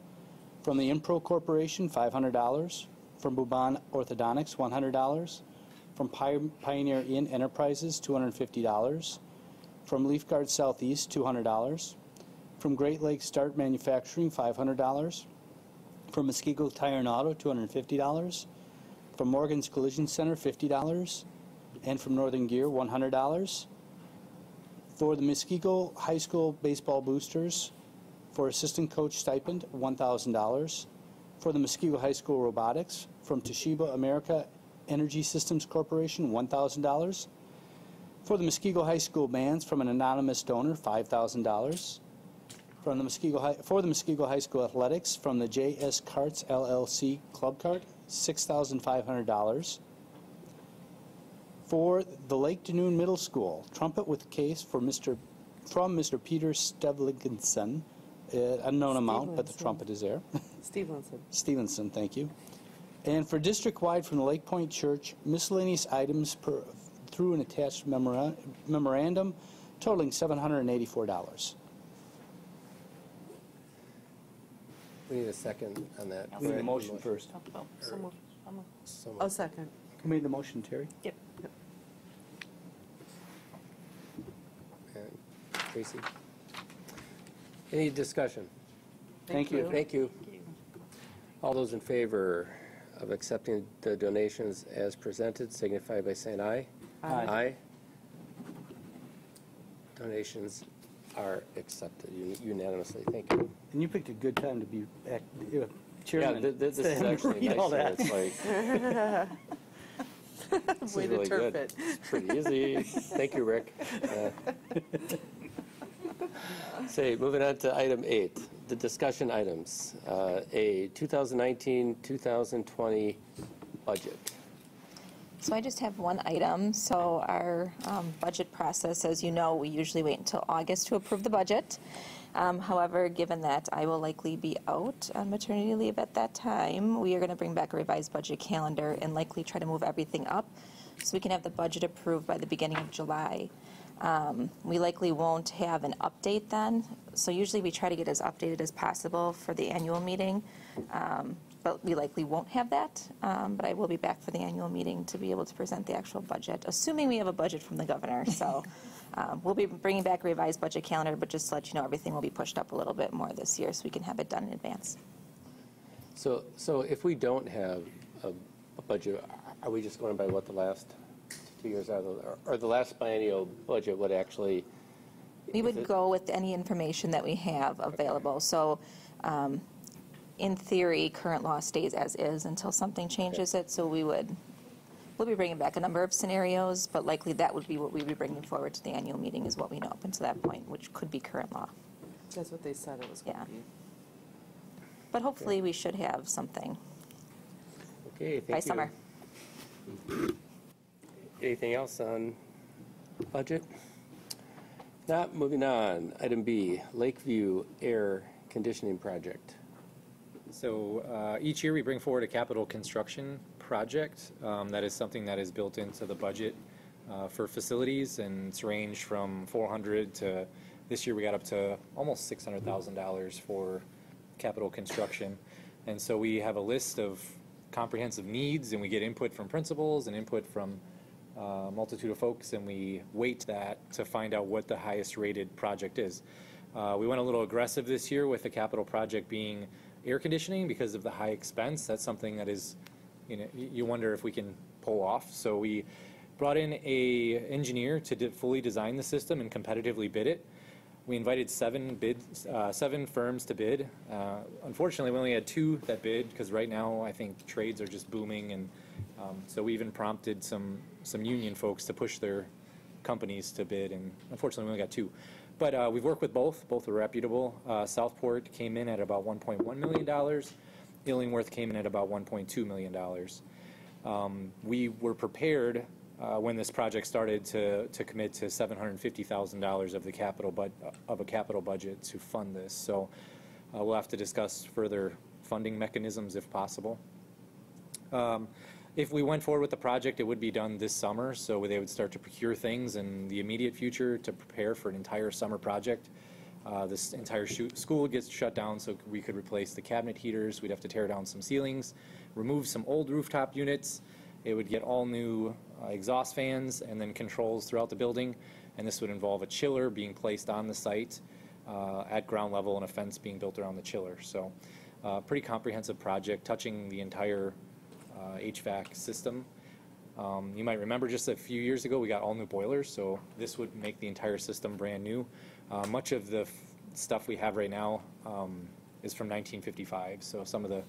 [SPEAKER 4] from the Impro Corporation, $500, from Buban Orthodontics, $100, from Pioneer Inn Enterprises, $250, from Leaf Guard Southeast, $200, from Great Lakes Start Manufacturing, $500, from Muskego Tire and Auto, $250, from Morgan's Collision Center, $50, and from Northern Gear, $100. For the Muskego High School Baseball Boosters, for assistant coach stipend, $1,000. For the Muskego High School Robotics, from Toshiba America Energy Systems Corporation, $1,000. For the Muskego High School bands, from an anonymous donor, $5,000. For the Muskego High School Athletics, from the J.S. Carts LLC Club Cart, $6,500. For the Lake Danoon Middle School, trumpet with case from Mr. Peter Stevlinson, unknown amount, but the trumpet is there. Stevenson, thank you. And for district-wide from the Lake Point Church, miscellaneous items through an attached memorandum totaling $784.
[SPEAKER 1] We need a second on that.
[SPEAKER 4] We need a motion first.
[SPEAKER 18] I'll second.
[SPEAKER 4] Who made the motion, Terry?
[SPEAKER 18] Yep.
[SPEAKER 1] And Tracy? Any discussion?
[SPEAKER 4] Thank you.
[SPEAKER 1] Thank you. All those in favor of accepting the donations as presented signify by saying aye.
[SPEAKER 4] Aye.
[SPEAKER 1] Aye. Donations are accepted unanimously. Thank you.
[SPEAKER 4] And you picked a good time to be chairman.
[SPEAKER 1] Yeah, this is actually nice.
[SPEAKER 4] All that.
[SPEAKER 1] It's like, this
[SPEAKER 18] Way
[SPEAKER 1] is
[SPEAKER 18] to
[SPEAKER 1] really
[SPEAKER 18] turf
[SPEAKER 1] good.
[SPEAKER 18] it.
[SPEAKER 1] It's pretty easy. Thank you, Rick. Moving on to item 8, the discussion items. A 2019-2020 budget.
[SPEAKER 3] So I just have one item. So our budget process, as you know, we usually wait until August to approve the budget. However, given that I will likely be out on maternity leave at that time, we are going to bring back a revised budget calendar and likely try to move everything up so we can have the budget approved by the beginning of July. We likely won't have an update then, so usually we try to get as updated as possible for the annual meeting, but we likely won't have that. But I will be back for the annual meeting to be able to present the actual budget, assuming we have a budget from the governor. So we'll be bringing back a revised budget calendar, but just to let you know, everything will be pushed up a little bit more this year so we can have it done in advance.
[SPEAKER 1] So if we don't have a budget, are we just going by what the last 2 years are, or the last biennial budget would actually?
[SPEAKER 3] We would go with any information that we have available. So in theory, current law stays as is until something changes it. So we'll be bringing back a number of scenarios, but likely that would be what we'd be bringing forward to the annual meeting is what we know up until that point, which could be current law.
[SPEAKER 18] That's what they said it was going to be.
[SPEAKER 3] But hopefully we should have something
[SPEAKER 1] Okay, thank
[SPEAKER 3] by
[SPEAKER 1] you.
[SPEAKER 3] summer.
[SPEAKER 1] Anything else on budget? Not moving on. Item B, Lakeview Air Conditioning Project.
[SPEAKER 20] So each year we bring forward a capital construction project that is something that is built into the budget for facilities, and it's ranged from $400 to this year we got up to almost $600,000 for capital construction. And so we have a list of comprehensive needs, and we get input from principals and input from a multitude of folks, and we weight that to find out what the highest rated project is. We went a little aggressive this year with the capital project being air conditioning because of the high expense. That's something that is, you wonder if we can pull off. So we brought in a engineer to fully design the system and competitively bid it. We invited 7 firms to bid. Unfortunately, we only had 2 that bid because right now I think trades are just booming, and so we even prompted some union folks to push their companies to bid, and unfortunately we only got 2. But we've worked with both. Both are reputable. Southport came in at about $1.1 million. Illingworth came in at about $1.2 million. We were prepared when this project started to commit to $750,000 of a capital budget to fund this. So we'll have to discuss further funding mechanisms if possible. If we went forward with the project, it would be done this summer, so they would start to procure things in the immediate future to prepare for an entire summer project. This entire school gets shut down, so we could replace the cabinet heaters. We'd have to tear down some ceilings, remove some old rooftop units. It would get all new exhaust fans and then controls throughout the building, and this would involve a chiller being placed on the site at ground level and a fence being built around the chiller. So pretty comprehensive project touching the entire HVAC system. You might remember just a few years ago we got all new boilers, so this would make the entire system brand new. Much of the stuff we have right now is from 1955, so some of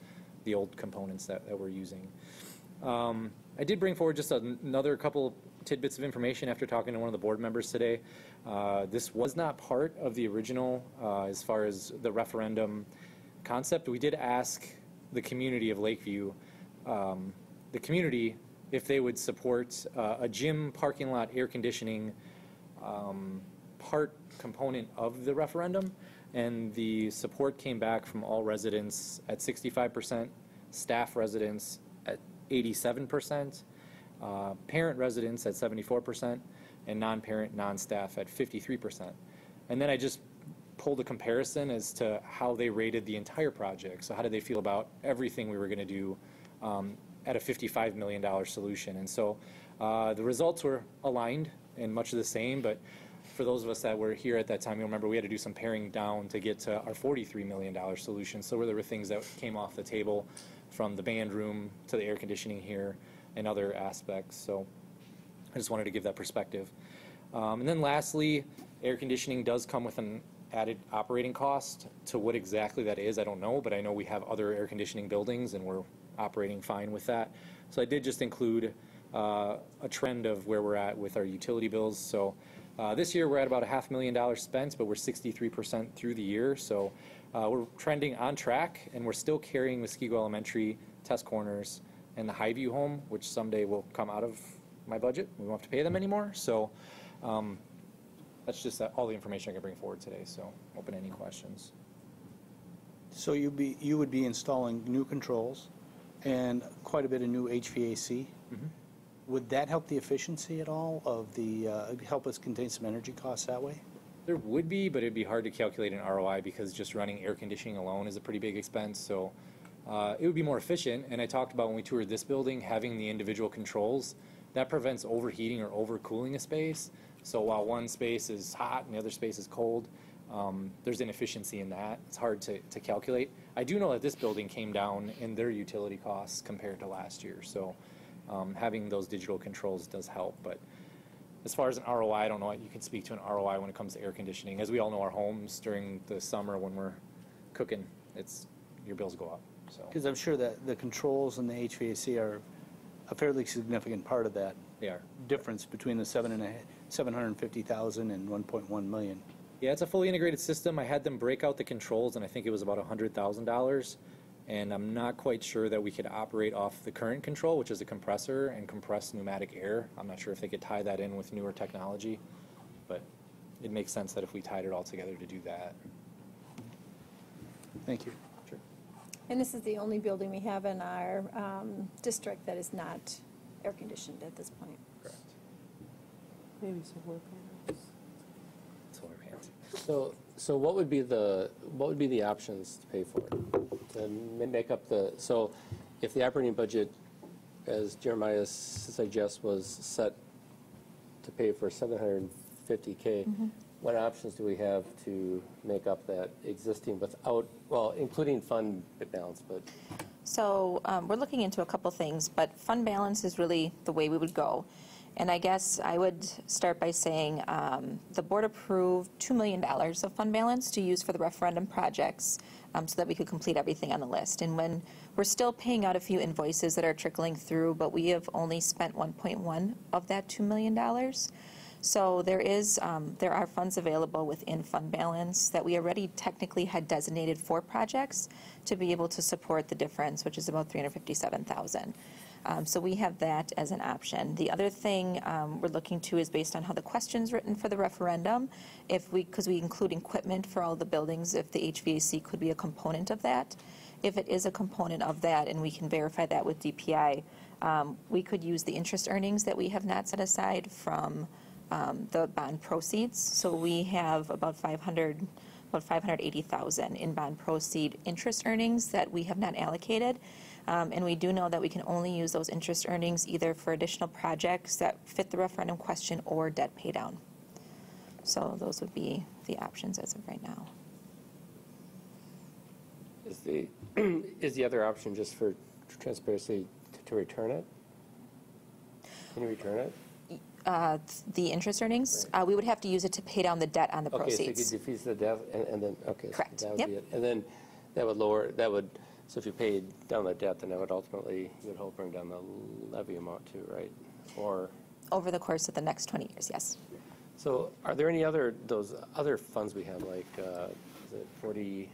[SPEAKER 20] the old components that we're using. I did bring forward just another couple tidbits of information after talking to one of the board members today. This was not part of the original as far as the referendum concept. We did ask the community of Lakeview, the community, if they would support a gym parking lot air conditioning part component of the referendum, and the support came back from all residents at 65%, staff residents at 87%, parent residents at 74%, and non-parent, non-staff at 53%. And then I just pulled a comparison as to how they rated the entire project. So how did they feel about everything we were going to do at a $55 million solution? And so the results were aligned and much of the same, but for those of us that were here at that time, you'll remember we had to do some paring down to get to our $43 million solution. So there were things that came off the table, from the band room to the air conditioning here and other aspects. So I just wanted to give that perspective. And then lastly, air conditioning does come with an added operating cost. To what exactly that is, I don't know, but I know we have other air conditioning buildings and we're operating fine with that. So I did just include a trend of where we're at with our utility bills. So this year we're at about $500,000 spent, but we're 63% through the year. So we're trending on track, and we're still carrying Muskego Elementary, Test Corners, and the Highview home, which someday will come out of my budget. We won't have to pay them anymore. So that's just all the information I can bring forward today. So open any questions.
[SPEAKER 4] So you would be installing new controls and quite a bit of new HVAC.
[SPEAKER 20] Mm-hmm.
[SPEAKER 4] Would that help the efficiency at all of the, help us contain some energy costs that way?
[SPEAKER 20] There would be, but it'd be hard to calculate an ROI because just running air conditioning alone is a pretty big expense. So it would be more efficient. And I talked about when we toured this building, having the individual controls, that prevents overheating or overcooling a space. So while one space is hot and the other space is cold, there's inefficiency in that. It's hard to calculate. I do know that this building came down in their utility costs compared to last year. So having those digital controls does help. But as far as an ROI, I don't know what you can speak to an ROI when it comes to air conditioning. As we all know, our homes during the summer when we're cooking, your bills go up.
[SPEAKER 4] Because I'm sure that the controls and the HVAC are a fairly significant part of that.
[SPEAKER 20] They are.
[SPEAKER 4] Difference between the $750,000 and $1.1 million.
[SPEAKER 20] Yeah, it's a fully integrated system. I had them break out the controls, and I think it was about $100,000. And I'm not quite sure that we could operate off the current control, which is a compressor and compressed pneumatic air. I'm not sure if they could tie that in with newer technology, but it makes sense that if we tied it all together to do that.
[SPEAKER 4] Thank you.
[SPEAKER 20] Sure.
[SPEAKER 17] And this is the only building we have in our district that is not air conditioned at this point.
[SPEAKER 20] Correct.
[SPEAKER 18] Maybe some solar panels.
[SPEAKER 20] Solar panels.
[SPEAKER 1] So what would be the options to pay for it? To make up so if the operating budget, as Jeremiah suggests, was set to pay for $750K, what options do we have to make up that existing without, well, including fund balance, but?
[SPEAKER 3] So we're looking into a couple things, but fund balance is really the way we would go. And I guess I would start by saying the board approved $2 million of fund balance to use for the referendum projects so that we could complete everything on the list. And when we're still paying out a few invoices that are trickling through, but we have only spent 1.1 of that $2 million. So there are funds available within fund balance that we already technically had designated for projects to be able to support the difference, which is about $357,000. So we have that as an option. The other thing we're looking to is based on how the question's written for the referendum, because we include equipment for all the buildings, if the HVAC could be a component of that. if it is a component of that, and we can verify that with DPI, we could use the interest earnings that we have not set aside from the bond proceeds. So we have about 580,000 in bond proceed interest earnings that we have not allocated. And we do know that we can only use those interest earnings either for additional projects that fit the referendum question or debt pay down. So those would be the options as of right now.
[SPEAKER 1] Is the other option just for transparency to return it? Can you return it?
[SPEAKER 3] The interest earnings, we would have to use it to pay down the debt on the proceeds.
[SPEAKER 1] Okay, so you could defease the debt, and then, okay.
[SPEAKER 3] Correct.
[SPEAKER 1] So that would
[SPEAKER 3] Yep.
[SPEAKER 1] be it. And then that would so if you paid down the debt, then that would ultimately, you would hope bring down the levy amount too, right? Or?
[SPEAKER 3] Over the course of the next 20 years, yes.
[SPEAKER 1] So are there any those other funds we have, like, is it 40?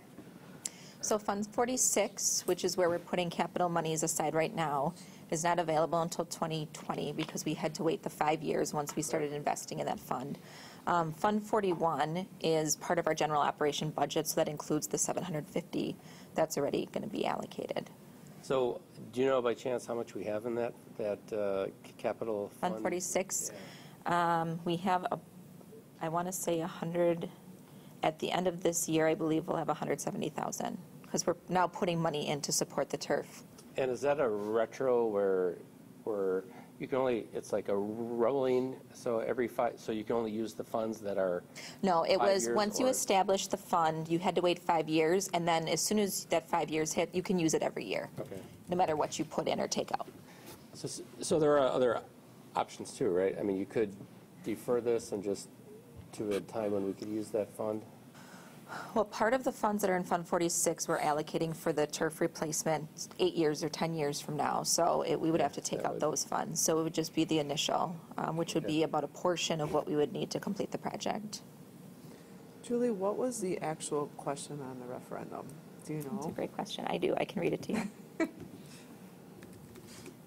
[SPEAKER 3] So Fund 46, which is where we're putting capital monies aside right now, is not available until 2020 because we had to wait the 5 years once we started investing in that fund. Fund 41 is part of our general operation budget, so that includes the 750 that's already going to be allocated.
[SPEAKER 1] So do you know by chance how much we have in that capital fund?
[SPEAKER 3] Fund 46, we have, I want to say 100, at the end of this year, I believe we'll have 170,000 because we're now putting money in to support the turf.
[SPEAKER 1] And is that a retro where you can only, it's like a rolling, so so you can only use the funds that are
[SPEAKER 3] No, it
[SPEAKER 1] 5
[SPEAKER 3] was,
[SPEAKER 1] years,
[SPEAKER 3] once you
[SPEAKER 1] or-
[SPEAKER 3] establish the fund, you had to wait 5 years, and then as soon as that 5 years hit, you can use it every year.
[SPEAKER 1] Okay.
[SPEAKER 3] No matter what you put in or take out.
[SPEAKER 1] So there are other options too, right? I mean, you could defer this and just to a time when we could use that fund?
[SPEAKER 3] Well, part of the funds that are in Fund 46 we're allocating for the turf replacement 8 years or 10 years from now. So we would have to take out those funds. So it would just be the initial, which would be about a portion of what we would need to complete the project.
[SPEAKER 18] Julie, what was the actual question on the referendum? Do you know?
[SPEAKER 3] That's a great question. I do. I can read it to you. Give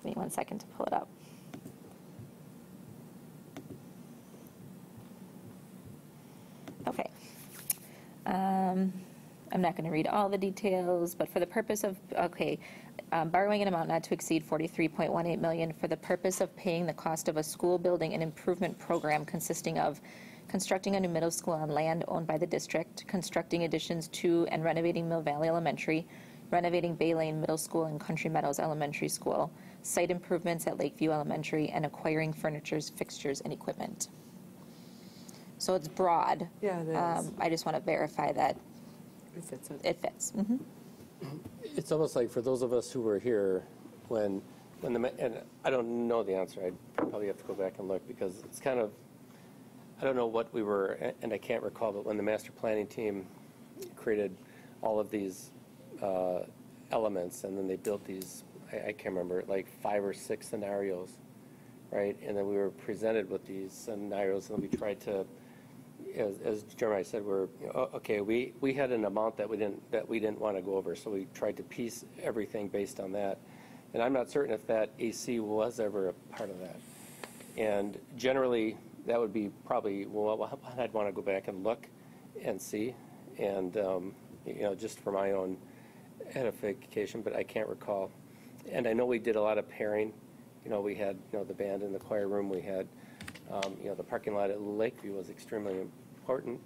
[SPEAKER 3] me 1 second to pull it up. Okay. I'm not going to read all the details, but for the purpose of, borrowing an amount not to exceed $43.18 million for the purpose of paying the cost of a school building and improvement program consisting of constructing a new middle school on land owned by the district, constructing additions to and renovating Mill Valley Elementary, renovating Bay Lane Middle School and Country Meadows Elementary School, site improvements at Lakeview Elementary, and acquiring furniture, fixtures, and equipment. So it's broad.
[SPEAKER 18] Yeah, it is.
[SPEAKER 3] I just want to verify that
[SPEAKER 18] It fits.
[SPEAKER 3] it fits. Mhm.
[SPEAKER 1] It's almost like for those of us who were here when and I don't know the answer. I'd probably have to go back and look because it's kind of, I don't know what we were, and I can't recall, but when the master planning team created all of these elements and then they built these, I can't remember, like 5 or 6 scenarios, right? And then we were presented with these scenarios and we tried to, as Jeremiah said, we had an amount that we didn't want to go over, so we tried to piece everything based on that. And I'm not certain if that AC was ever a part of that. And generally, that would be probably what I'd want to go back and look and see, and just for my own edification, but I can't recall. And I know we did a lot of pairing. We had the band in the choir room. We had the parking lot at Lakeview was extremely important.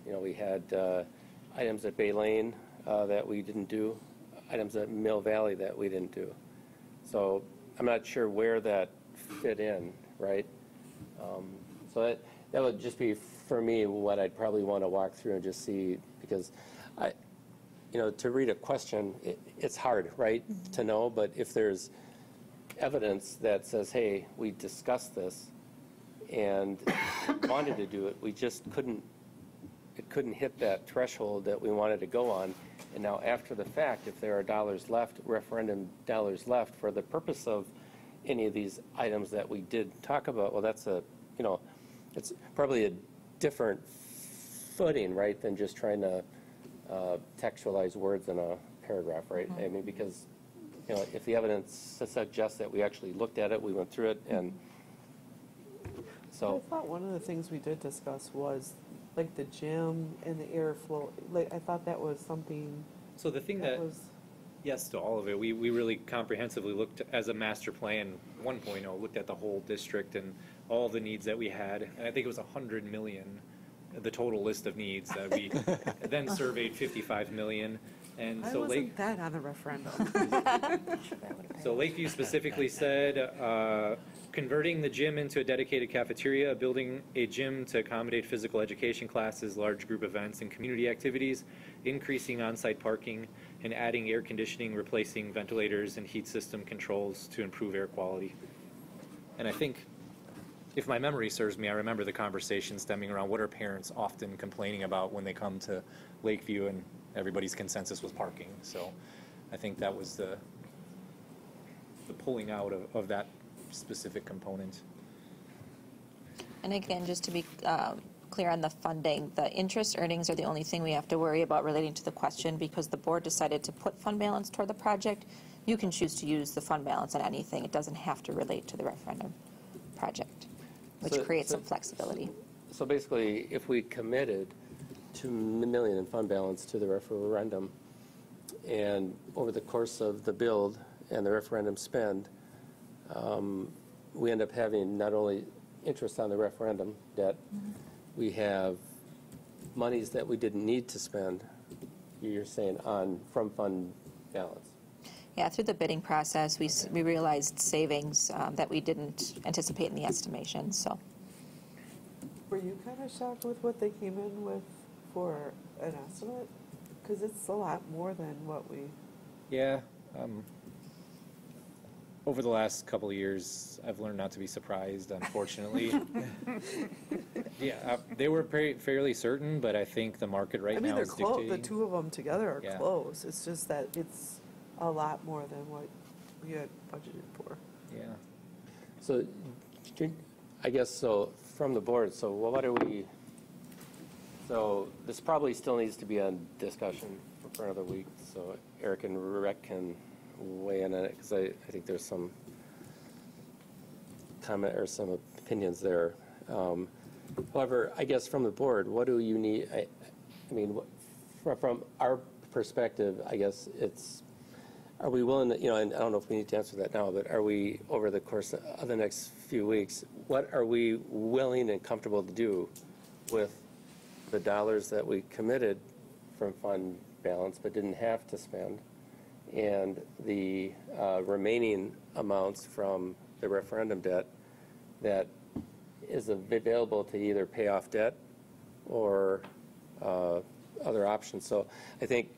[SPEAKER 1] We had items at Bay Lane that we didn't do, items at Mill Valley that we didn't do. So I'm not sure where that fit in, right? So that would just be, for me, what I'd probably want to walk through and just see, because to read a question, it's hard, right, to know, but if there's evidence that says, hey, we discussed this and wanted to do it, we just couldn't hit that threshold that we wanted to go on. And now after the fact, if there are dollars left, referendum dollars left for the purpose of any of these items that we did talk about, well, that's it's probably a different footing, right, than just trying to textualize words in a paragraph, right? I mean, because if the evidence suggests that we actually looked at it, we went through it, and so.
[SPEAKER 18] I thought one of the things we did discuss was like the gym and the airflow. Like I thought that was something.
[SPEAKER 20] So the thing that, yes to all of it, we really comprehensively looked as a master plan 1.0, looked at the whole district and all the needs that we had. And I think it was 100 million, the total list of needs that we then surveyed 55 million. And
[SPEAKER 18] Why
[SPEAKER 20] so
[SPEAKER 18] wasn't that on the referendum?
[SPEAKER 20] So Lakeview specifically said, converting the gym into a dedicated cafeteria, building a gym to accommodate physical education classes, large group events, and community activities, increasing on-site parking, and adding air conditioning, replacing ventilators and heat system controls to improve air quality. And I think, if my memory serves me, I remember the conversation stemming around what are parents often complaining about when they come to Lakeview, and everybody's consensus was parking. So I think that was the pulling out of that specific component.
[SPEAKER 3] And again, just to be clear on the funding, the interest earnings are the only thing we have to worry about relating to the question, because the board decided to put fund balance toward the project. You can choose to use the fund balance on anything. It doesn't have to relate to the referendum project, which creates some flexibility.
[SPEAKER 1] So basically, if we committed $2 million in fund balance to the referendum, and over the course of the build and the referendum spend, we end up having not only interest on the referendum debt, we have monies that we didn't need to spend, you're saying, from fund balance.
[SPEAKER 3] Yeah, through the bidding process, we realized savings that we didn't anticipate in the estimation. So,
[SPEAKER 18] Were you kind of shocked with what they came in with for an estimate? Because it's a lot more than what we...
[SPEAKER 20] Yeah. Over the last couple of years, I've learned not to be surprised, unfortunately. Yeah, they were fairly certain, but I think the market right now is dictating.
[SPEAKER 18] The two of them together are close. It's just that it's a lot more than what we had budgeted for.
[SPEAKER 20] Yeah.
[SPEAKER 1] So, I guess, so from the board, so what are we, so this probably still needs to be on discussion for another week, so Eric and Rec can weigh in on it, because I think there's some comment or some opinions there. However, I guess from the board, what do you need? I mean, from our perspective, I guess it's, are we willing to, and I don't know if we need to answer that now, but are we, over the course of the next few weeks, what are we willing and comfortable to do with the dollars that we committed from fund balance but didn't have to spend, and the remaining amounts from the referendum debt that is available to either pay off debt or other options? So I think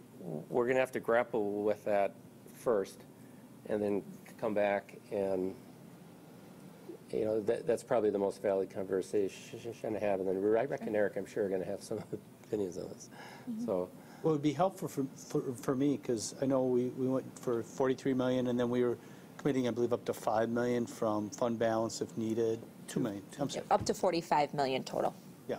[SPEAKER 1] we're going to have to grapple with that first, and then come back and, that's probably the most valid conversation to have. And then Rebecca and Eric, I'm sure, are going to have some opinions on this. So.
[SPEAKER 4] Well, it would be helpful for me, because I know we went for 43 million, and then we were committing, I believe, up to 5 million from fund balance if needed. 2 million. I'm sorry.
[SPEAKER 3] Up to 45 million total.
[SPEAKER 4] Yeah.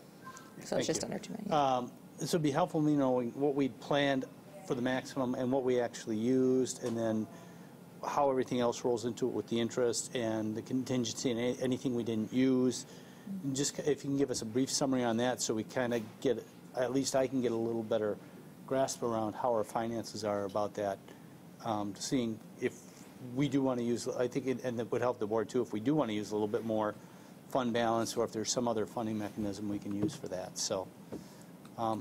[SPEAKER 3] So it's just under 2 million.
[SPEAKER 4] This would be helpful, me knowing what we'd planned for the maximum and what we actually used, and then how everything else rolls into it with the interest and the contingency and anything we didn't use. And just if you can give us a brief summary on that, so we kind of get, at least I can get a little better grasp around how our finances are about that, seeing if we do want to use, I think, and it would help the board too, if we do want to use a little bit more fund balance, or if there's some other funding mechanism we can use for that. So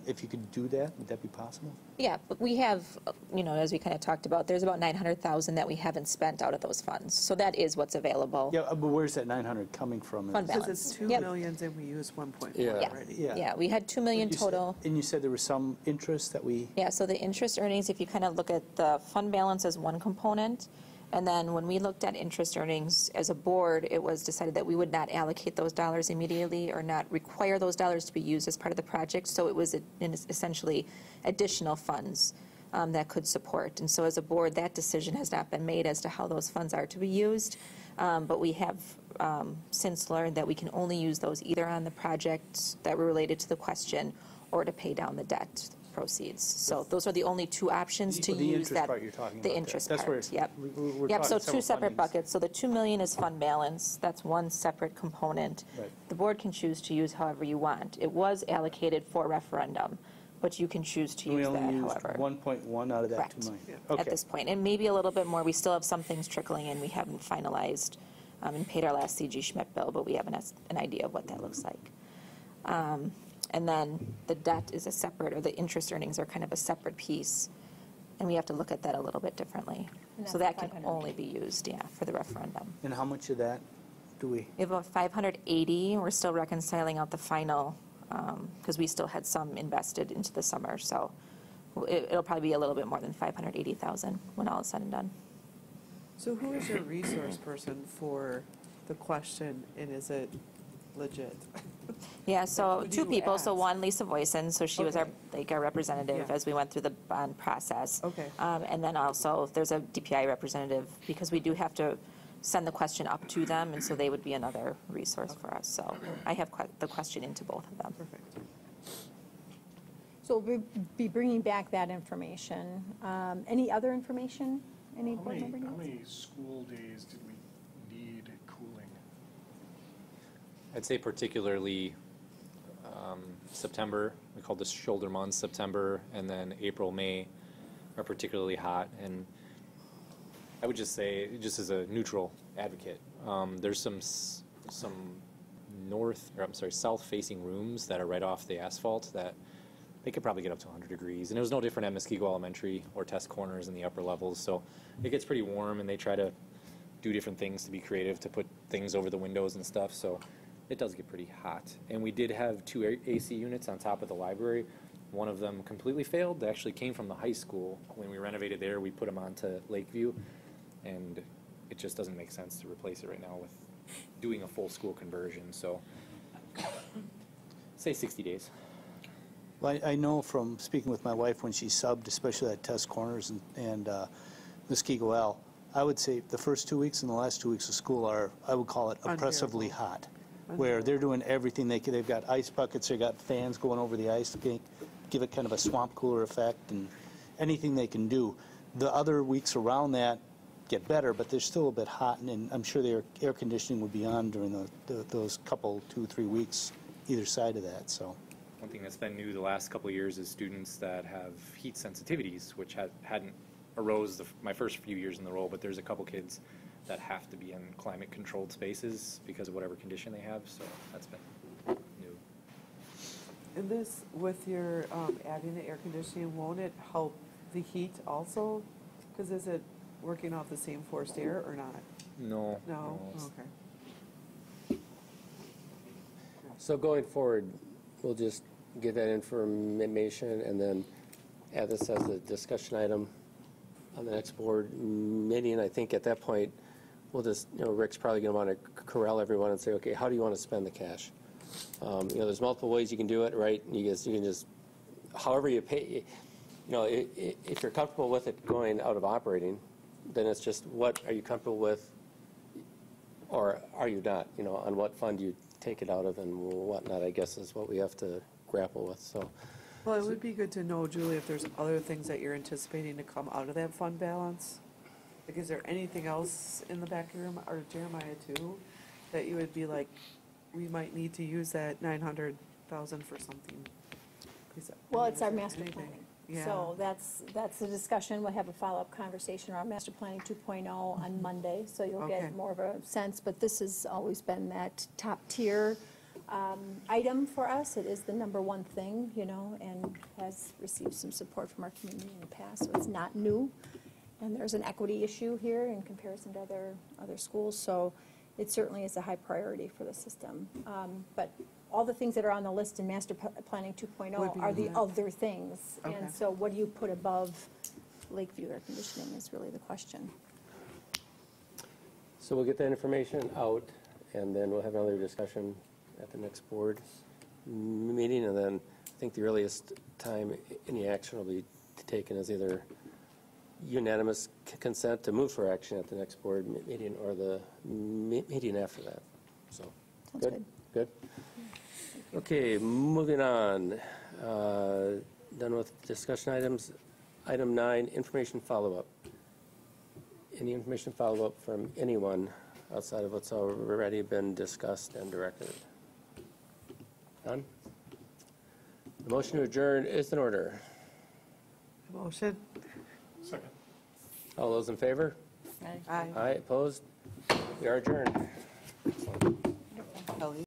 [SPEAKER 4] if you could do that, would that be possible?
[SPEAKER 3] Yeah, but we have, as we kind of talked about, there's about 900,000 that we haven't spent out of those funds. So that is what's available.
[SPEAKER 4] Yeah, but where's that 900 coming from?
[SPEAKER 3] Fund balance.
[SPEAKER 18] Because it's 2 million and we used 1.1 already.
[SPEAKER 3] Yeah, we had 2 million total.
[SPEAKER 4] And you said there was some interest that we...
[SPEAKER 3] Yeah, so the interest earnings, if you kind of look at the fund balance as one component, and then when we looked at interest earnings as a board, it was decided that we would not allocate those dollars immediately or not require those dollars to be used as part of the project. So it was essentially additional funds that could support. And so as a board, that decision has not been made as to how those funds are to be used. But we have since learned that we can only use those either on the projects that were related to the question or to pay down the debt proceeds. So those are the only two options to use that.
[SPEAKER 4] Part you're talking
[SPEAKER 3] the
[SPEAKER 4] about
[SPEAKER 3] interest
[SPEAKER 4] there.
[SPEAKER 3] part. Yep.
[SPEAKER 4] We're
[SPEAKER 3] Yep. So
[SPEAKER 4] talking
[SPEAKER 3] two separate
[SPEAKER 4] fundings.
[SPEAKER 3] buckets. So the 2 million is fund balance. That's one separate component.
[SPEAKER 4] Right.
[SPEAKER 3] The board can choose to use however you want. It was allocated for referendum,
[SPEAKER 21] but you can choose to
[SPEAKER 4] We
[SPEAKER 21] use
[SPEAKER 4] only
[SPEAKER 21] that,
[SPEAKER 4] used
[SPEAKER 21] however.
[SPEAKER 4] 1.1 out of that
[SPEAKER 21] Correct.
[SPEAKER 4] 2 million.
[SPEAKER 21] At
[SPEAKER 4] Okay.
[SPEAKER 21] this point, and maybe a little bit more. We still have some things trickling in. We haven't finalized and paid our last CG Schmidt bill, but we have an idea of what that looks like. And then the debt is a separate, or the interest earnings are kind of a separate piece, and we have to look at that a little bit differently.
[SPEAKER 6] And
[SPEAKER 21] So
[SPEAKER 6] that's
[SPEAKER 21] that can
[SPEAKER 6] 500.
[SPEAKER 21] only be used, for the referendum.
[SPEAKER 4] And how much of that do we?
[SPEAKER 21] We have about 580. We're still reconciling out the final, because we still had some invested into the summer, so it'll probably be a little bit more than 580,000 when all is said and done.
[SPEAKER 18] So who is your resource person for the question, and is it legit?
[SPEAKER 21] Yeah, so
[SPEAKER 18] Who do
[SPEAKER 21] two
[SPEAKER 18] you
[SPEAKER 21] people. So
[SPEAKER 18] ask?
[SPEAKER 21] one, Lisa Voisin, so she was our representative
[SPEAKER 18] Yeah.
[SPEAKER 21] as we went through the bond process.
[SPEAKER 18] Okay.
[SPEAKER 21] And then also, there's a DPI representative, because we do have to send the question up to them, and so they would be another resource for us. So I have the question into both of them.
[SPEAKER 18] Perfect.
[SPEAKER 6] So we'll be bringing back that information. Any other information? Any board member
[SPEAKER 2] How
[SPEAKER 6] needs?
[SPEAKER 2] many school days did we need cooling?
[SPEAKER 20] I'd say particularly September, we call this shoulder months, September, and then April, May are particularly hot. And I would just say, just as a neutral advocate, there's some south-facing rooms that are right off the asphalt that they could probably get up to 100 degrees. And it was no different at Muskego Elementary or Test Corners in the upper levels. So it gets pretty warm, and they try to do different things to be creative, to put things over the windows and stuff. So it does get pretty hot. And we did have 2 AC units on top of the library. One of them completely failed. They actually came from the high school. When we renovated there, we put them onto Lakeview, and it just doesn't make sense to replace it right now with doing a full school conversion. So say 60 days.
[SPEAKER 4] Well, I know from speaking with my wife when she subbed, especially at Test Corners and Muskego L, I would say the first 2 weeks and the last 2 weeks of school are, I would call it oppressively hot, where they're doing everything they can. They've got ice buckets, they've got fans going over the ice to give it kind of a swamp cooler effect, and anything they can do. The other weeks around that get better, but they're still a bit hot, and I'm sure their air conditioning would be on during those couple, 2-3 weeks either side of that. So.
[SPEAKER 20] One thing that's been new the last couple of years is students that have heat sensitivities, which hadn't arose my first few years in the role, but there's a couple kids that have to be in climate-controlled spaces because of whatever condition they have, so that's been new.
[SPEAKER 18] And this, with your adding the air conditioning, won't it help the heat also? Because is it working off the same forced air or not?
[SPEAKER 20] No.
[SPEAKER 18] No?
[SPEAKER 20] it's-
[SPEAKER 18] Okay.
[SPEAKER 1] So going forward, we'll just get that information and then add this as a discussion item on the next board meeting. I think at that point, we'll just, Rick's probably going to want to corral everyone and say, okay, how do you want to spend the cash? There's multiple ways you can do it, right? You can just, however you pay, if you're comfortable with it going out of operating, then it's just what are you comfortable with, or are you not? On what fund you take it out of and whatnot, I guess, is what we have to grapple with. So,
[SPEAKER 18] Well, it would be good to know, Julie, if there's other things that you're anticipating to come out of that fund balance. Like, is there anything else in the back of your mind, or Jeremiah too, that you would be like, we might need to use that 900,000 for something?
[SPEAKER 6] Well, it's our master
[SPEAKER 18] Anything.
[SPEAKER 6] planning.
[SPEAKER 18] Yeah.
[SPEAKER 6] So that's the discussion. We'll have a follow-up conversation around master planning 2.0 on Monday, so you'll
[SPEAKER 18] Okay.
[SPEAKER 6] get more of a sense. But this has always been that top tier item for us. It is the number one thing, and has received some support from our community in the past. So it's not new. And there's an equity issue here in comparison to other schools. So it certainly is a high priority for the system. But all the things that are on the list in Master Planning 2.0
[SPEAKER 18] Would be
[SPEAKER 6] are
[SPEAKER 18] in
[SPEAKER 6] the
[SPEAKER 18] that.
[SPEAKER 6] other things.
[SPEAKER 18] Okay.
[SPEAKER 6] And so what do you put above Lakeview air conditioning is really the question.
[SPEAKER 1] so we'll get that information out, and then we'll have another discussion at the next board meeting, and then I think the earliest time any action will be taken is either unanimous consent to move for action at the next board meeting or the meeting after that. So,
[SPEAKER 6] Sounds
[SPEAKER 1] good. Okay, moving on. Done with discussion items. Item 9, information follow-up. Any information follow-up from anyone outside of what's already been discussed and directed? None? The motion to adjourn is in order.
[SPEAKER 18] Motion.
[SPEAKER 2] Second.
[SPEAKER 1] All those in favor?
[SPEAKER 18] Aye.
[SPEAKER 1] Aye, opposed? We are adjourned.
[SPEAKER 18] Kelly?